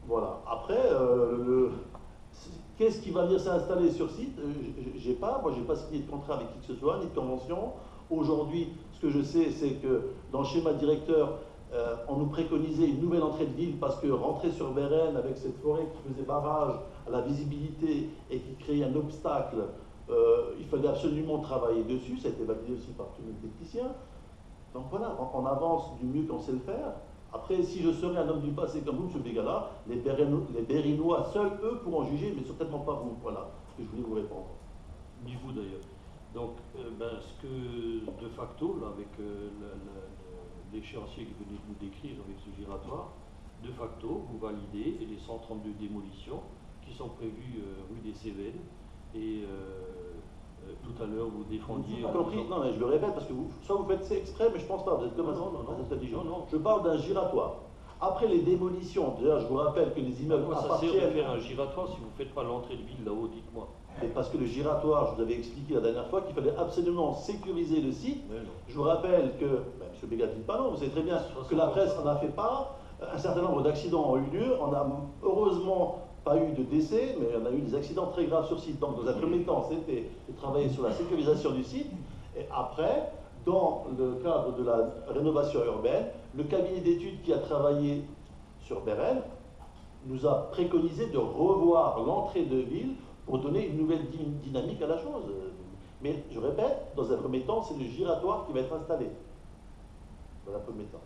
Voilà. Après, qu'est-ce qui va venir s'installer sur site? Moi, j'ai pas signé de contrat avec qui que ce soit, ni de convention. Aujourd'hui, ce que je sais, c'est que dans le schéma directeur, on nous préconisait une nouvelle entrée de ville parce que rentrer sur Bérène avec cette forêt qui faisait barrage à la visibilité et qui créait un obstacle, il fallait absolument travailler dessus. Ça a été validé aussi par tous les techniciens. Donc voilà, on avance du mieux qu'on sait le faire. Après, si je serais un homme du passé comme vous, M. Bégala, les Bérinois seuls, eux, pourront juger, mais certainement pas vous. Voilà ce que je voulais vous répondre. Ni vous d'ailleurs. Donc, ce que de facto, là, avec l'échéancier que vous venez de nous décrire avec ce giratoire, de facto, vous validez les 132 démolitions qui sont prévues rue des Cévennes et tout à l'heure vous défendiez. Vous n'avez pas compris? Non, mais je le répète parce que soit vous faites ça exprès, mais je pense pas. Vous êtes comme ça. Non. Je parle d'un giratoire. Après les démolitions, déjà, je vous rappelle que les immeubles appartiennent. Ça sert de faire un giratoire si vous ne faites pas l'entrée de ville là-haut, dites-moi. Et parce que le giratoire, je vous avais expliqué la dernière fois qu'il fallait absolument sécuriser le site. Je vous rappelle que, M. Bégat ne dit pas non, vous savez très bien que la presse en a fait part. Un certain nombre d'accidents ont eu lieu. On n'a heureusement pas eu de décès, mais on a eu des accidents très graves sur site. Donc, dans un premier temps, c'était de travailler sur la sécurisation du site. Et après, dans le cadre de la rénovation urbaine, le cabinet d'études qui a travaillé sur Bérène nous a préconisé de revoir l'entrée de ville pour donner une nouvelle dynamique à la chose. Mais je répète, dans un premier temps, c'est le giratoire qui va être installé. Dans un premier temps.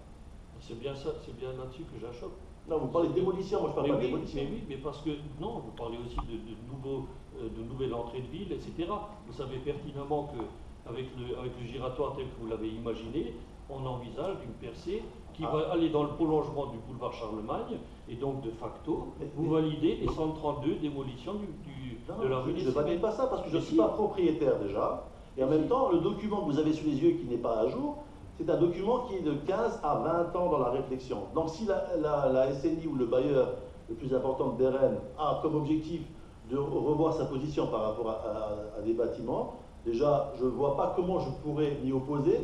C'est bien ça, c'est bien là-dessus que j'achoppe. Non, vous parlez de démolition, moi je parle pas de démolition. Mais oui, mais parce que, non, vous parlez aussi de nouvelles entrées de ville, etc. Vous savez pertinemment qu'avec le giratoire tel que vous l'avez imaginé, on envisage une percée qui va aller dans le prolongement du boulevard Charlemagne, et donc de facto, vous validez les 132 démolitions de la rue des Cévennes. Je ne valide pas ça parce que je ne suis pas propriétaire déjà, et en même temps, le document que vous avez sous les yeux qui n'est pas à jour, c'est un document qui est de 15 à 20 ans dans la réflexion. Donc si la SNI ou le bailleur le plus important de Bérène a comme objectif de revoir sa position par rapport à des bâtiments, déjà, je ne vois pas comment je pourrais m'y opposer,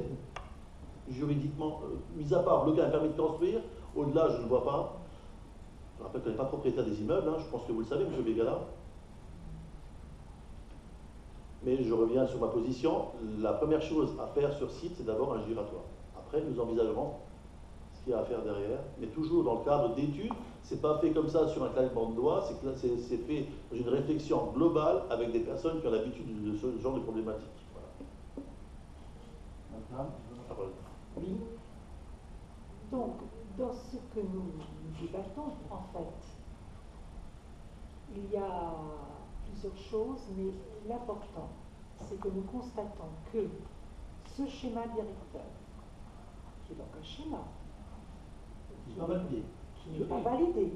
juridiquement, mis à part bloquer un permis de construire, au-delà, je ne vois pas. Je rappelle qu'on n'est pas propriétaire des immeubles, hein, je pense que vous le savez, M. Bégala. Mais je reviens sur ma position. La première chose à faire sur site, c'est d'abord un giratoire. Après, nous envisagerons ce qu'il y a à faire derrière, mais toujours dans le cadre d'études. C'est pas fait comme ça sur un claquement de doigts, c'est fait dans une réflexion globale avec des personnes qui ont l'habitude de ce genre de problématiques. Voilà. Oui. Donc, dans ce que nous débattons, en fait, il y a plusieurs choses, mais l'important, c'est que nous constatons que ce schéma directeur, qui est donc un schéma, qui n'est pas validé,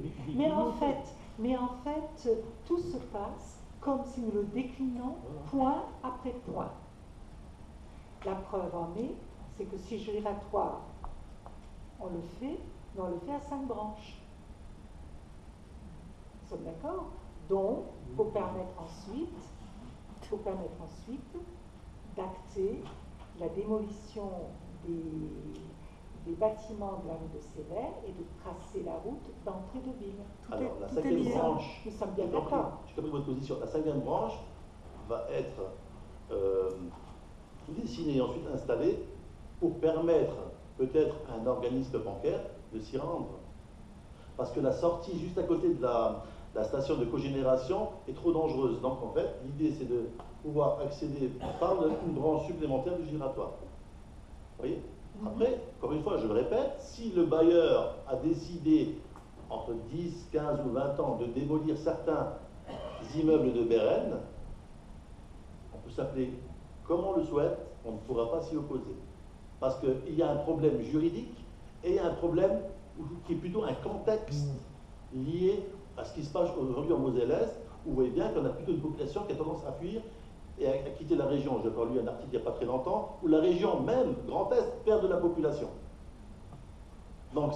mais en fait, tout se passe comme si nous le déclinons point après point. La preuve en est, c'est que si giratoire, on le fait, mais on le fait à 5 branches. Nous sommes d'accord? Donc, il faut permettre ensuite d'acter la démolition des bâtiments de la rue de Cévennes et de tracer la route d'entrée de ville. Alors, la 5e branche, nous sommes bien d'accord. j'ai compris votre position. La 5e branche va être dessinée et ensuite installée pour permettre peut-être à un organisme bancaire de s'y rendre. Parce que la sortie juste à côté de la station de cogénération est trop dangereuse. Donc en fait, l'idée c'est de pouvoir accéder par une branche supplémentaire du giratoire. Vous voyez? Après, encore une fois, je le répète, si le bailleur a décidé entre 10, 15 ou 20 ans de démolir certains immeubles de Bérène, on peut s'appeler comme on le souhaite, on ne pourra pas s'y opposer. Parce qu'il y a un problème juridique et il y a un problème qui est plutôt un contexte lié à ce qui se passe aujourd'hui en Moselle-Est, où vous voyez bien qu'on a plutôt une population qui a tendance à fuir et à quitter la région. J'ai encore lu un article il n'y a pas très longtemps, où la région même, Grand Est, perd de la population. Donc,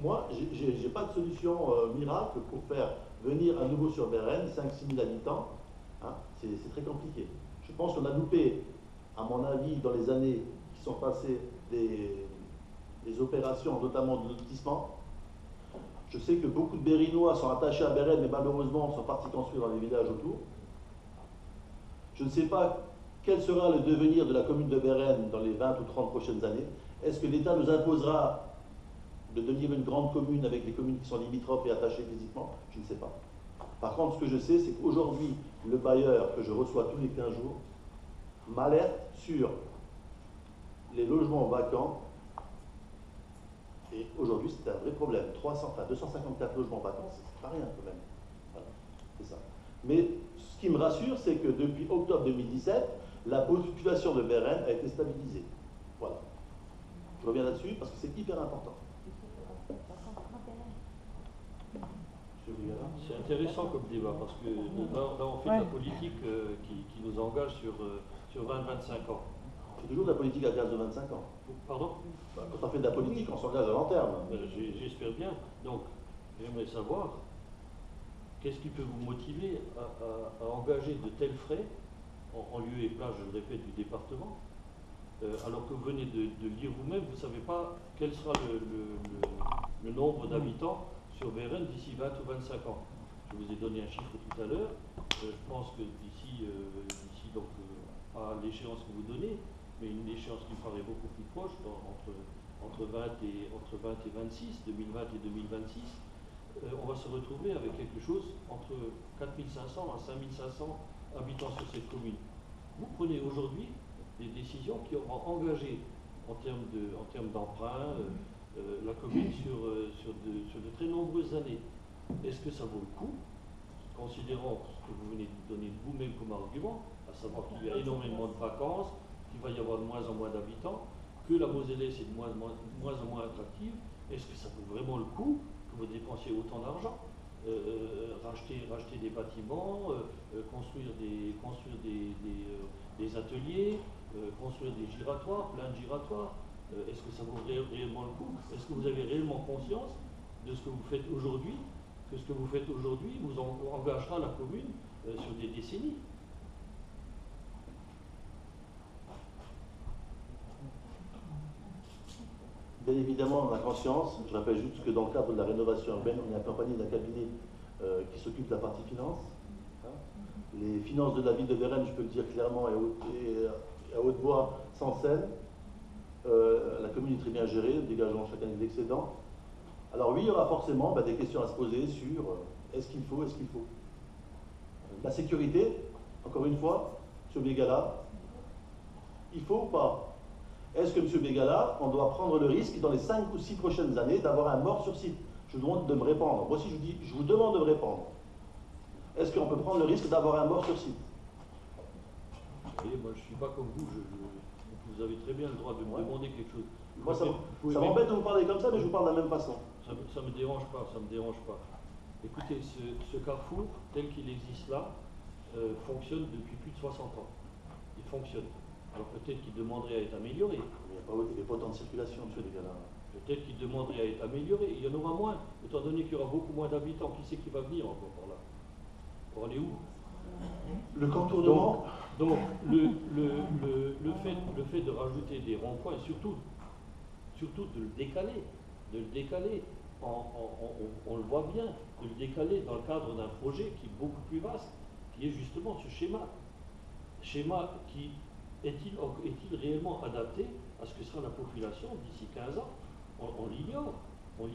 moi, je n'ai pas de solution miracle pour faire venir à nouveau sur Bérenne, 5-6 000 habitants, hein, c'est très compliqué. Je pense qu'on a loupé, à mon avis, dans les années qui sont passées, des opérations, notamment de lotissement. Je sais que beaucoup de Bérinois sont attachés à Bérenne, mais malheureusement sont partis construire dans les villages autour. Je ne sais pas quel sera le devenir de la commune de Bérenne dans les 20 ou 30 prochaines années. Est-ce que l'État nous imposera de devenir une grande commune avec les communes qui sont limitrophes et attachées physiquement? Je ne sais pas. Par contre, ce que je sais, c'est qu'aujourd'hui, le bailleur que je reçois tous les 15 jours m'alerte sur les logements vacants. Et aujourd'hui, c'est un vrai problème. 254 logements vacants, c'est pas rien quand même. Voilà, c'est ça. Mais ce qui me rassure, c'est que depuis octobre 2017, la population de Bérenne a été stabilisée. Voilà. Je reviens là-dessus parce que c'est hyper important. C'est intéressant comme débat parce que là on fait de la politique qui nous engage sur 20-25 ans. C'est toujours de la politique à gaz de 25 ans. Pardon? Quand on fait de la politique, on s'engage à long terme. J'espère bien. Donc, j'aimerais savoir qu'est-ce qui peut vous motiver à engager de tels frais en lieu et place, je le répète, du département, alors que vous venez de le dire vous-même, vous ne savez pas quel sera le nombre d'habitants sur Bérenne d'ici 20 ou 25 ans. Je vous ai donné un chiffre tout à l'heure. Je pense que d'ici donc à l'échéance que vous donnez, mais une échéance qui me paraît beaucoup plus proche, entre 20 et 26, 2020 et 2026, on va se retrouver avec quelque chose entre 4500 à 5500 habitants sur cette commune. Vous prenez aujourd'hui des décisions qui auront engagé en termes d'emprunt la commune sur de très nombreuses années. Est-ce que ça vaut le coup, considérant ce que vous venez de donner vous-même comme argument, à savoir qu'il y a énormément de vacances, qu'il va y avoir de moins en moins d'habitants, que la Mosellès est de moins en moins attractive? Est-ce que ça vaut vraiment le coup que vous dépensiez autant d'argent, racheter des bâtiments, construire des ateliers, construire des giratoires, plein de giratoires? Est-ce que ça vaut réellement le coup? Est-ce que vous avez réellement conscience de ce que vous faites aujourd'hui, que ce que vous faites aujourd'hui vous engagera la commune sur des décennies? Bien évidemment, on a conscience. Je rappelle juste que dans le cadre de la rénovation urbaine, on est accompagné d'un cabinet qui s'occupe de la partie finance. Hein. Les finances de la ville de Bérenne, je peux le dire clairement, et à haute voix, sans scène. La commune est très bien gérée, dégageant chaque année de l'excédent. Alors oui, il y aura forcément des questions à se poser sur est-ce qu'il faut. La sécurité, encore une fois, M. Bégala, il faut ou pas? Est-ce que, M. Bégala, on doit prendre le risque dans les 5 ou 6 prochaines années d'avoir un mort sur site? Je vous demande de me répondre. Moi aussi, je vous demande de me répondre. Est-ce qu'on peut prendre le risque d'avoir un mort sur site? Moi, je ne suis pas comme vous. Vous avez très bien le droit de me demander quelque chose. Moi, ça m'embête de vous parler comme ça, mais je vous parle de la même façon. Ça ne me dérange pas, Écoutez, ce carrefour, tel qu'il existe là, fonctionne depuis plus de 60 ans. Il fonctionne. Alors peut-être qu'il demanderait à être amélioré. Il n'y a pas autant de circulation, M. Bégala. Peut-être qu'il demanderait à être amélioré. Il y en aura moins, étant donné qu'il y aura beaucoup moins d'habitants. Qui c'est qui va venir encore par là? Pour aller où? Le contournement. Donc le fait de rajouter des ronds-points, surtout de le décaler, on le voit bien, de le décaler dans le cadre d'un projet qui est beaucoup plus vaste, qui est justement ce schéma. Schéma qui est-il réellement adapté à ce que sera la population d'ici 15 ans? On l'ignore. Vous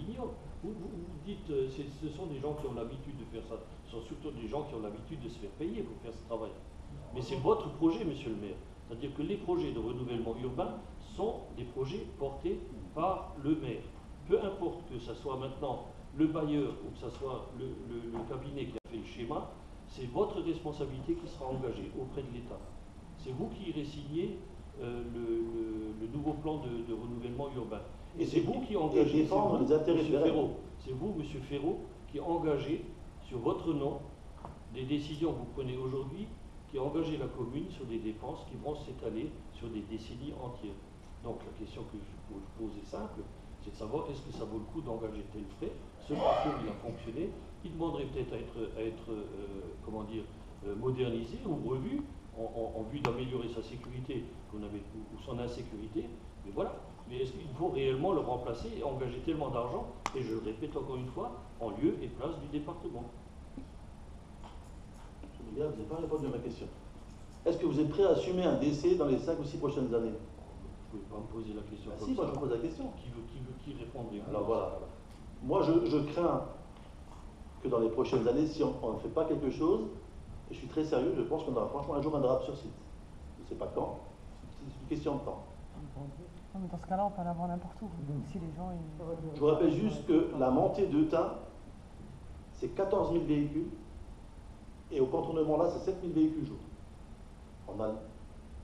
dites, ce sont des gens qui ont l'habitude de faire ça. Ce sont surtout des gens qui ont l'habitude de se faire payer pour faire ce travail. Mais c'est votre projet, monsieur le maire. C'est-à-dire que les projets de renouvellement urbain sont des projets portés par le maire. Peu importe que ce soit maintenant le bailleur ou que ce soit le cabinet qui a fait le schéma, c'est votre responsabilité qui sera engagée auprès de l'État. C'est vous qui irez signer le nouveau plan de renouvellement urbain. Et c'est vous qui engagez, c'est vous, monsieur Ferraud, qui engagez sur votre nom des décisions que vous prenez aujourd'hui, qui engagez la commune sur des dépenses qui vont s'étaler sur des décennies entières. Donc la question que je pose est simple, c'est de savoir est-ce que ça vaut le coup d'engager tel frais. Ce parcours, il a fonctionné, il demanderait peut-être à être comment dire, modernisé ou revu en vue d'améliorer sa sécurité ou son insécurité. Mais voilà. Mais est-ce qu'il faut réellement le remplacer et engager tellement d'argent, et je le répète encore une fois, en lieu et place du département? Vous n'avez pas répondu à ma question. Est-ce que vous êtes prêt à assumer un décès dans les 5 ou 6 prochaines années? Vous ne pouvez pas me poser la question comme Si, ça. moi je pose la question. Qui répondrait? Alors voilà. Moi je crains que dans les prochaines années, si on ne fait pas quelque chose, et je suis très sérieux, je pense qu'on aura franchement un jour un drame sur site. Je ne sais pas quand, c'est une question de temps. Non, mais dans ce cas-là, on peut en avoir n'importe où. Si les gens. Je vous rappelle juste que la montée d'Eutin, c'est 14 000 véhicules, et au contournement là, c'est 7 000 véhicules jour. On a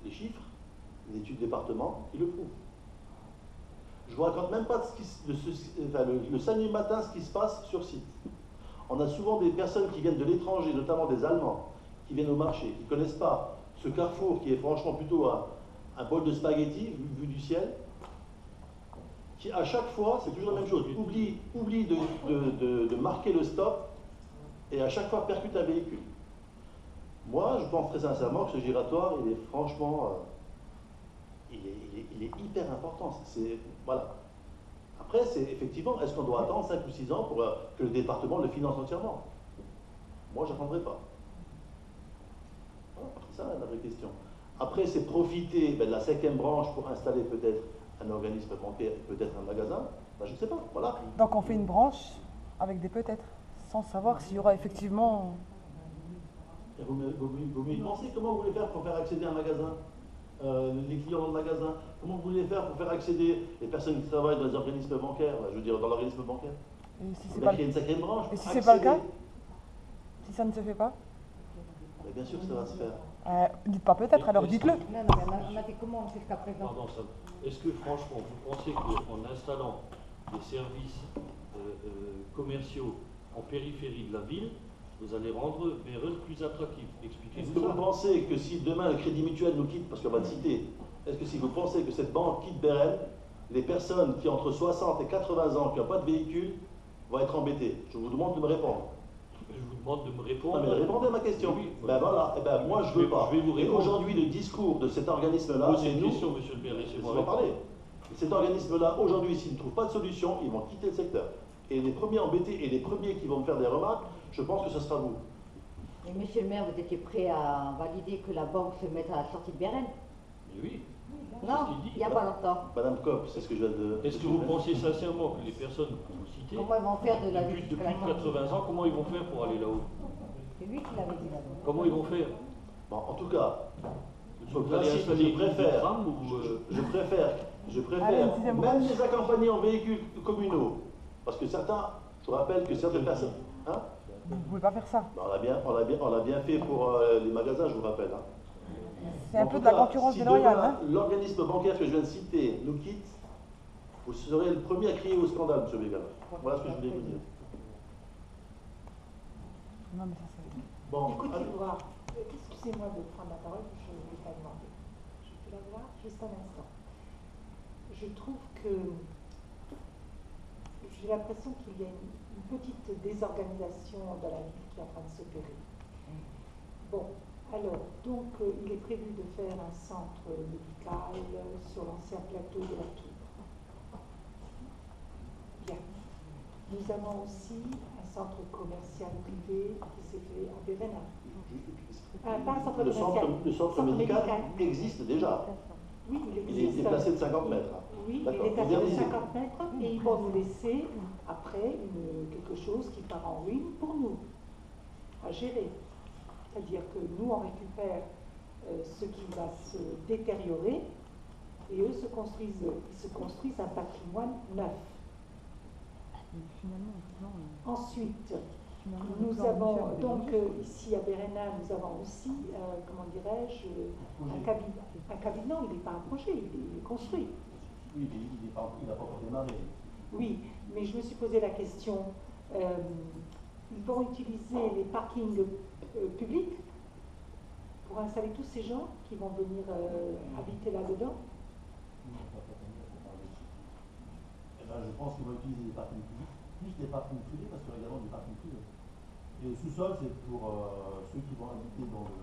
les chiffres, les études département qui le prouvent. Je ne vous raconte même pas le samedi matin ce qui se passe sur site. On a souvent des personnes qui viennent de l'étranger, notamment des Allemands, qui viennent au marché, qui ne connaissent pas ce carrefour qui est franchement plutôt un bol de spaghettis vu du ciel, qui à chaque fois, c'est toujours la même chose, oublie de marquer le stop et à chaque fois percute un véhicule. Moi, je pense très sincèrement que ce giratoire, il est franchement, il est hyper important. Voilà. Après, c'est effectivement, est-ce qu'on doit attendre 5 ou 6 ans pour que le département le finance entièrement? Moi, je n'attendrai pas. Voilà, c'est ça la vraie question. Après, c'est profiter de la 5e branche pour installer peut-être un organisme bancaire, peut-être un magasin. Ben, je ne sais pas. Voilà. Donc on fait une branche avec des peut-être, sans savoir s'il y aura effectivement. Et vous me pensez comment vous voulez faire pour faire accéder à un magasin, les clients dans le magasin? Comment vous voulez faire pour faire accéder les personnes qui travaillent dans les organismes bancaires, je veux dire dans l'organisme bancaire? Et si c'est On pas a créé une sacrée branche. Et si c'est pas le cas? Si ça ne se fait pas? Mais bien sûr que ça va se faire. Dites pas peut-être, alors dites-le. Non, non, mais on a fait comment jusqu'à présent? Pardon, Sam. Est-ce que franchement, vous pensez qu'en installant des services commerciaux en périphérie de la ville, vous allez rendre Béreul plus attractif? Est-ce Expliquez-nous que ça. vous pensez que si demain le Crédit Mutuel nous quitte, parce qu'on va le citer, est-ce que si vous pensez que cette banque quitte Béreul, les personnes qui ont entre 60 et 80 ans, qui n'ont pas de véhicule, vont être embêtées? Je vous demande de me répondre. Je vous demande de me répondre. Non mais répondez à ma question. Oui, Ben voilà, eh ben moi je veux pas. Je vais vous Et répondre. aujourd'hui le discours de cet organisme-là, Posez c'est une nous. question, monsieur le maire, laissez-moi Laissez-moi parler. répondre. Cet organisme-là, aujourd'hui, s'ils ne trouvent pas de solution, ils vont quitter le secteur. Et les premiers embêtés et les premiers qui vont me faire des remarques, je pense que ce sera vous. Et monsieur le maire, vous étiez prêt à valider que la banque se mette à la sortie de Béreul? Mais oui. Non, il n'y a pas longtemps. Madame Kopp, c'est ce que je viens de... Est-ce que vous pensez sincèrement que les personnes que vous citez, Comment ils vont faire de la depuis jusqu'à la sortie? 80 ans, comment ils vont faire pour aller là-haut? C'est lui qui l'avait dit là-bas. Comment ils vont faire? Bon, en tout cas, sur le Vous allez principe, installer je préfère, une trame ou, je préfère Allez, une sixième même branche. les accompagner en véhicules communaux. Parce que certains, je vous rappelle que certaines personnes... Hein, Vous ne pouvez pas faire ça. ben, on l'a bien fait pour les magasins, je vous rappelle. Hein. C'est un En peu tout de la cas, concurrence si déloyale. demain, Hein. l'organisme bancaire que je viens de citer nous quitte, vous serez le premier à crier au scandale, M. Bégal. Voilà ce que je voulais vous dire. Non, mais ça c'est. Bon, Écoutez-moi, excusez-moi de prendre la parole, je ne l'ai pas demandé. Je peux la voir juste un instant. Je trouve que j'ai l'impression qu'il y a une petite désorganisation dans la ville qui est en train de s'opérer. Bon, alors, donc il est prévu de faire un centre médical sur l'ancien plateau de la Tour. Bien. Nous avons aussi un centre commercial privé qui s'est fait à Béréna. Pas un centre commercial. le centre médical existe déjà. Oui, Il est déplacé de 50 mètres. Oui, il D'accord, est à modernisé. 50 mètres et ils vont nous laisser après quelque chose qui part en ruine pour nous à gérer. C'est-à-dire que nous, on récupère ce qui va se détériorer et eux ils se construisent un patrimoine neuf. Ensuite, nous avons donc ici à Béréna, nous avons aussi, comment dirais-je, un cabinet. Non, il n'est pas un projet, il est construit. Oui, il n'a pas encore démarré. Oui, mais je me suis posé la question, ils vont utiliser les parkings publics pour installer tous ces gens qui vont venir habiter là-dedans? je pense qu'ils vont utiliser des parkings publics, plus des parkings privés, parce qu'il y aura également des parkings privés. Et le sous-sol, c'est pour ceux qui vont habiter dans le.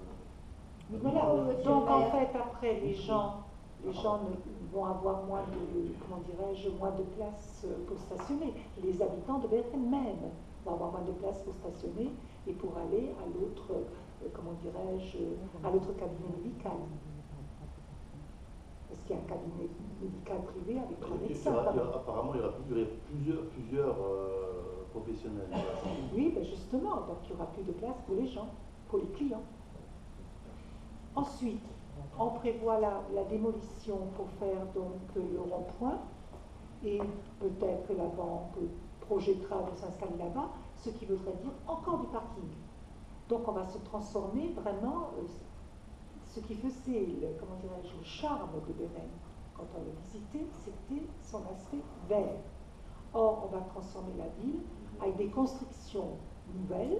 Mais voilà, donc en fait, après, les gens vont avoir moins de, comment dirais-je, moins de place pour stationner. Les habitants de Beren même vont avoir moins de place pour stationner et pour aller à l'autre, comment dirais-je, à l'autre cabinet médical. Parce qu'il y a un cabinet médical privé avec 3 médecins. Apparemment, il y aura plusieurs professionnels. Oui, ben justement, donc il n'y aura plus de place pour les gens, pour les clients. Ensuite, on prévoit la démolition pour faire donc le rond-point et peut-être que la banque projettera de s'installer là-bas, ce qui voudrait dire encore du parking. Donc on va se transformer vraiment, ce qui faisait comment dirais-je, le charme de Beren quand on l'a visité, c'était son aspect vert. Or, on va transformer la ville avec des constructions nouvelles,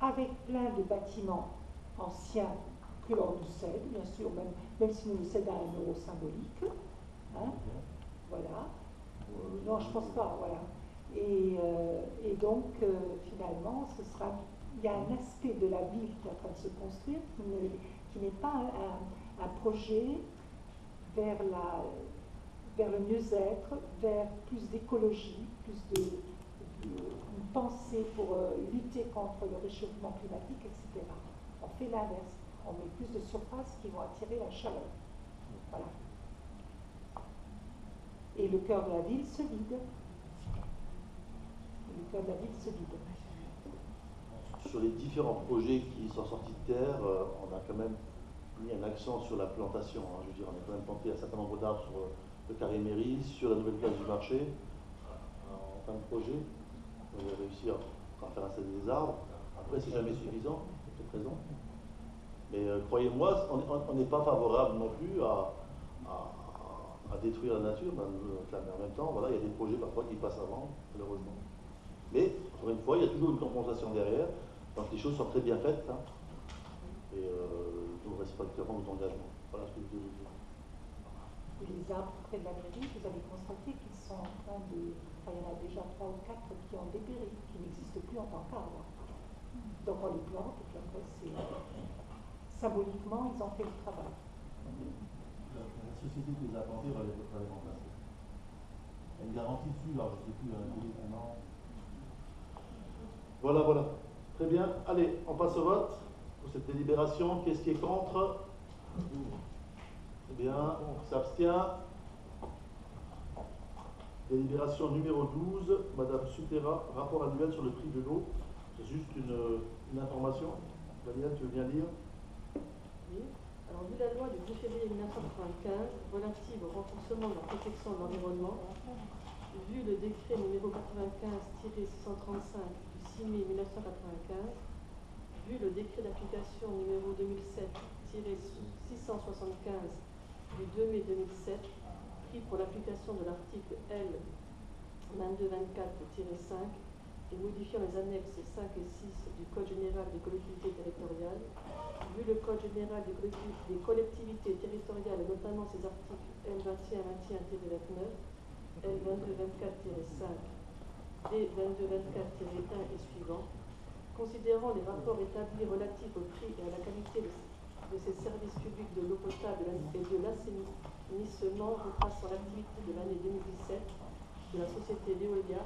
avec plein de bâtiments anciens que l'on nous cède, bien sûr, même si nous nous cèdons à un euro symbolique. Hein, voilà. Non, je pense pas, voilà. Et donc, finalement, il y a un aspect de la ville qui est en train de se construire qui n'est pas un projet vers le mieux-être, vers plus d'écologie, plus une pensée pour lutter contre le réchauffement climatique, etc. On fait l'inverse. On met plus de surfaces qui vont attirer la chaleur. Voilà. Et le cœur de la ville se vide. Sur les différents projets qui sont sortis de terre, on a quand même mis un accent sur la plantation. Hein. Je veux dire, on a quand même planté un certain nombre d'arbres sur le carré mairie, sur la nouvelle place du marché, en fin de projet. On a réussi à faire installer des arbres. Après, c'est jamais suffisant, c'est présent. Mais croyez-moi, on n'est pas favorable non plus à détruire la nature, mais en même temps, voilà, il y a des projets parfois qui passent avant, malheureusement. Mais, encore une fois, il y a toujours une compensation derrière, donc les choses sont très bien faites, hein, et nous respecterons nos engagements. Voilà ce que je veux dire. Les arbres près de la mairie, vous avez constaté qu'ils sont en train de. Enfin, il y en a déjà 3 ou 4 qui ont dépéri, qui n'existent plus en tant qu'arbres. Donc on les plante, et puis après, symboliquement, ils ont fait le travail. La société qui les a plantés va les remplacer. Il y a une garantie dessus, alors je ne sais plus, un an. Voilà, voilà. Très bien. Allez, on passe au vote pour cette délibération. Qu'est-ce qui est contre? Très bien. On s'abstient. Délibération numéro 12. Madame Sutera, rapport annuel sur le prix de l'eau. C'est juste une information. Daniel, tu veux bien lire? Oui. Alors, vu la loi du 10 février 1995 relative au renforcement de la protection de l'environnement, vu le décret numéro 95-635 du 6 mai 1995, vu le décret d'application numéro 2007-675 du 2 mai 2007, pris pour l'application de l'article L. 2224-5 et modifiant les annexes 5 et 6 du Code général des collectivités territoriales, vu le Code général des collectivités territoriales, et notamment ses articles L21-21-29, L2224-5, D2224-1 et suivants, considérant les rapports établis relatifs au prix et à la qualité de ces services publics de l'eau potable et de l'assainissement retraçant l'activité de l'année 2017 de la société Veolia,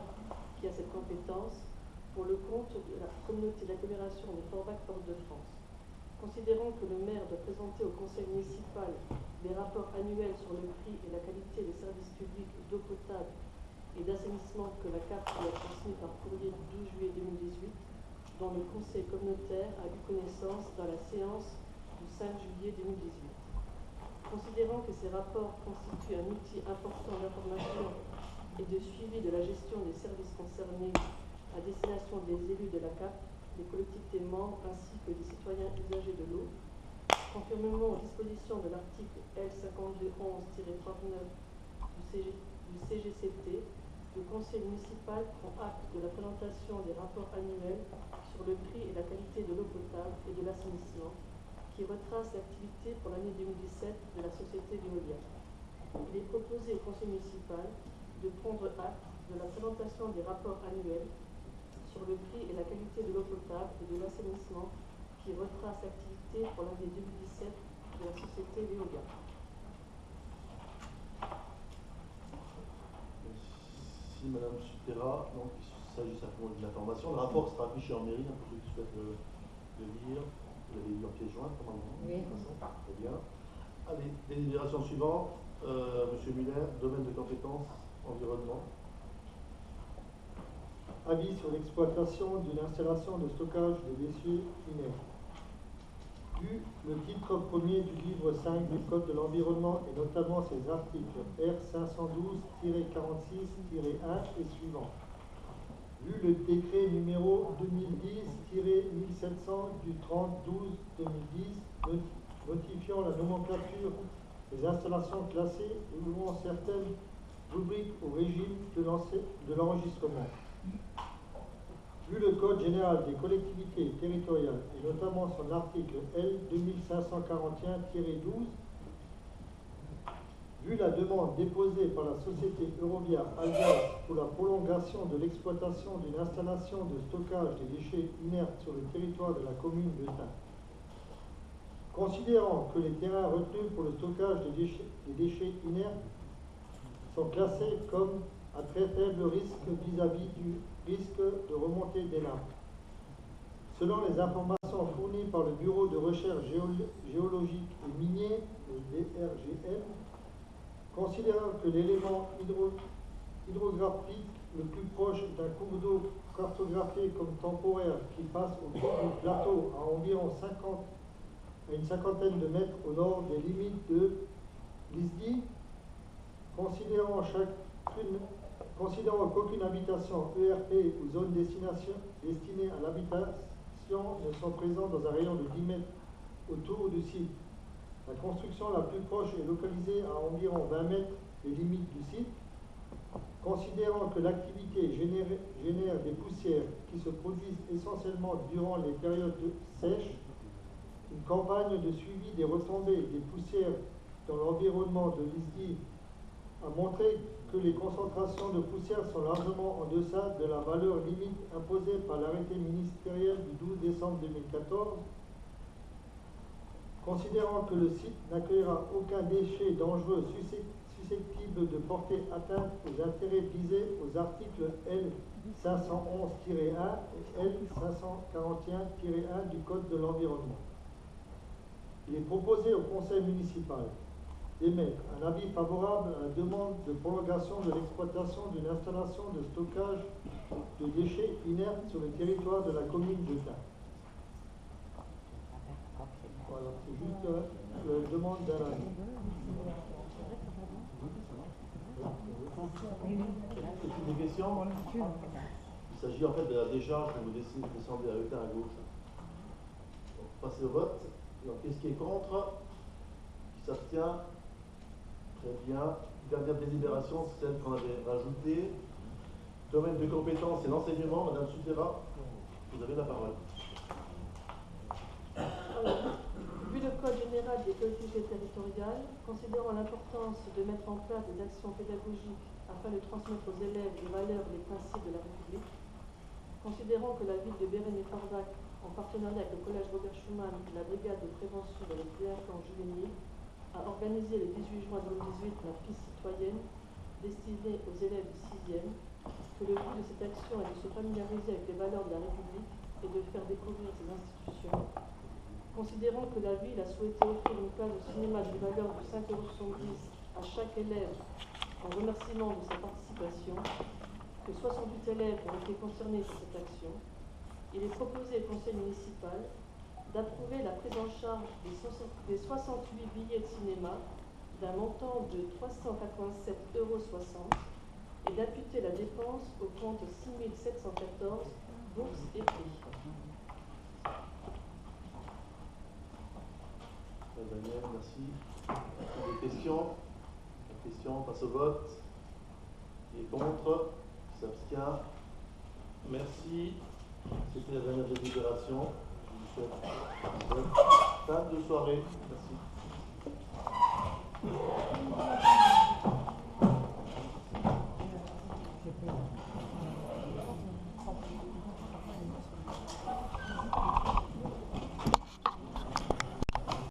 qui a cette compétence, pour le compte de la communauté d'agglomération de Forbach-Fort-de-France. Considérant que le maire doit présenter au conseil municipal des rapports annuels sur le prix et la qualité des services publics d'eau potable et d'assainissement que la CAP lui a transmis par courrier du 12 juillet 2018, dont le conseil communautaire a eu connaissance dans la séance du 5 juillet 2018. Considérant que ces rapports constituent un outil important d'information et de suivi de la gestion des services concernés à destination des élus de la CAP, des collectivités membres ainsi que des citoyens usagers de l'eau, conformément aux dispositions de l'article L5211-39 du CGCT, le conseil municipal prend acte de la présentation des rapports annuels sur le prix et la qualité de l'eau potable et de l'assainissement, qui retrace l'activité pour l'année 2017 de la société Veolia. Il est proposé au conseil municipal de prendre acte de la présentation des rapports annuels sur le prix et la qualité de l'eau potable et de l'assainissement qui retrace l'activité pour l'année 2017 de la société Veolia. Merci Madame Sutera. Donc il s'agit simplement d'une information. Le rapport sera affiché en mairie, pour ceux qui souhaitent le lire. Vous l'avez lu en pièce jointe, normalement. Oui. Très bien. Allez, délibération suivante. Monsieur Muller, domaine de compétences, environnement. Avis sur l'exploitation d'une installation de stockage de déchets inertes. Vu le titre premier du livre 5 du Code de l'environnement et notamment ses articles R512-46-1 et suivants. Vu le décret numéro 2010-1700 du 30-12-2010 notifiant la nomenclature des installations classées et ouvrant certaines rubriques au régime de l'enregistrement. Vu le Code général des collectivités territoriales et notamment son article L 2541-12, vu la demande déposée par la société Eurovia Alsace pour la prolongation de l'exploitation d'une installation de stockage des déchets inertes sur le territoire de la commune de Tain. Considérant que les terrains retenus pour le stockage des déchets inertes sont classés comme à très faible risque vis-à-vis du risque de remontée des nappes. Selon les informations fournies par le Bureau de recherche géologique et minier, le BRGM, considérant que l'élément hydrographique le plus proche est un cours d'eau cartographié comme temporaire qui passe autour du plateau à environ une cinquantaine de mètres au nord des limites de l'ISDI, considérant qu'aucune habitation ERP ou zone destinée à l'habitation ne sont présentes dans un rayon de 10 mètres autour du site. La construction la plus proche est localisée à environ 20 mètres des limites du site. Considérant que l'activité génère des poussières qui se produisent essentiellement durant les périodes sèches, une campagne de suivi des retombées des poussières dans l'environnement de l'ISDI a montré que les concentrations de poussière sont largement en deçà de la valeur limite imposée par l'arrêté ministériel du 12 décembre 2014. Considérant que le site n'accueillera aucun déchet dangereux susceptible de porter atteinte aux intérêts visés aux articles L511-1 et L541-1 du Code de l'environnement, il est proposé au Conseil municipal d'émettre un avis favorable à la demande de prolongation de l'exploitation d'une installation de stockage de déchets inertes sur le territoire de la commune de Tain. Voilà, c'est juste la demande d'un avis. C'est des questions? Il s'agit en fait de la décharge que vous descendez à Eutin à gauche. Donc, passez au vote. Donc, qu'est-ce qui est contre? Qui s'abstient? Très bien. Dernière délibération, c'est celle qu'on avait rajoutée. Domaine de compétence et l'enseignement. Madame Sutera, vous avez la parole. Vu le Code général des collectivités territoriales, considérant l'importance de mettre en place des actions pédagogiques afin de transmettre aux élèves les valeurs et les principes de la République, considérant que la ville de Béréné-Fordac, en partenariat avec le collège Robert Schuman et la brigade de prévention de la délinquance juvénile, a organisé le 18 juin 2018 la piste citoyenne destinée aux élèves du 6e, que le but de cette action est de se familiariser avec les valeurs de la République et de faire découvrir ces institutions. Considérant que la ville a souhaité offrir une place au cinéma d'une valeur de 5,70 € à chaque élève en remerciement de sa participation, que 68 élèves ont été concernés par cette action, il est proposé au Conseil municipal d'approuver la prise en charge des 68 billets de cinéma d'un montant de 387,60 € et d'imputer la dépense au compte 6714 bourses et prix. Daniel, merci. Des questions? On passe au vote. Qui est contre? Qui s'abstient? Merci. C'était la dernière délibération. Je vous souhaite une bonne fin de soirée. Merci.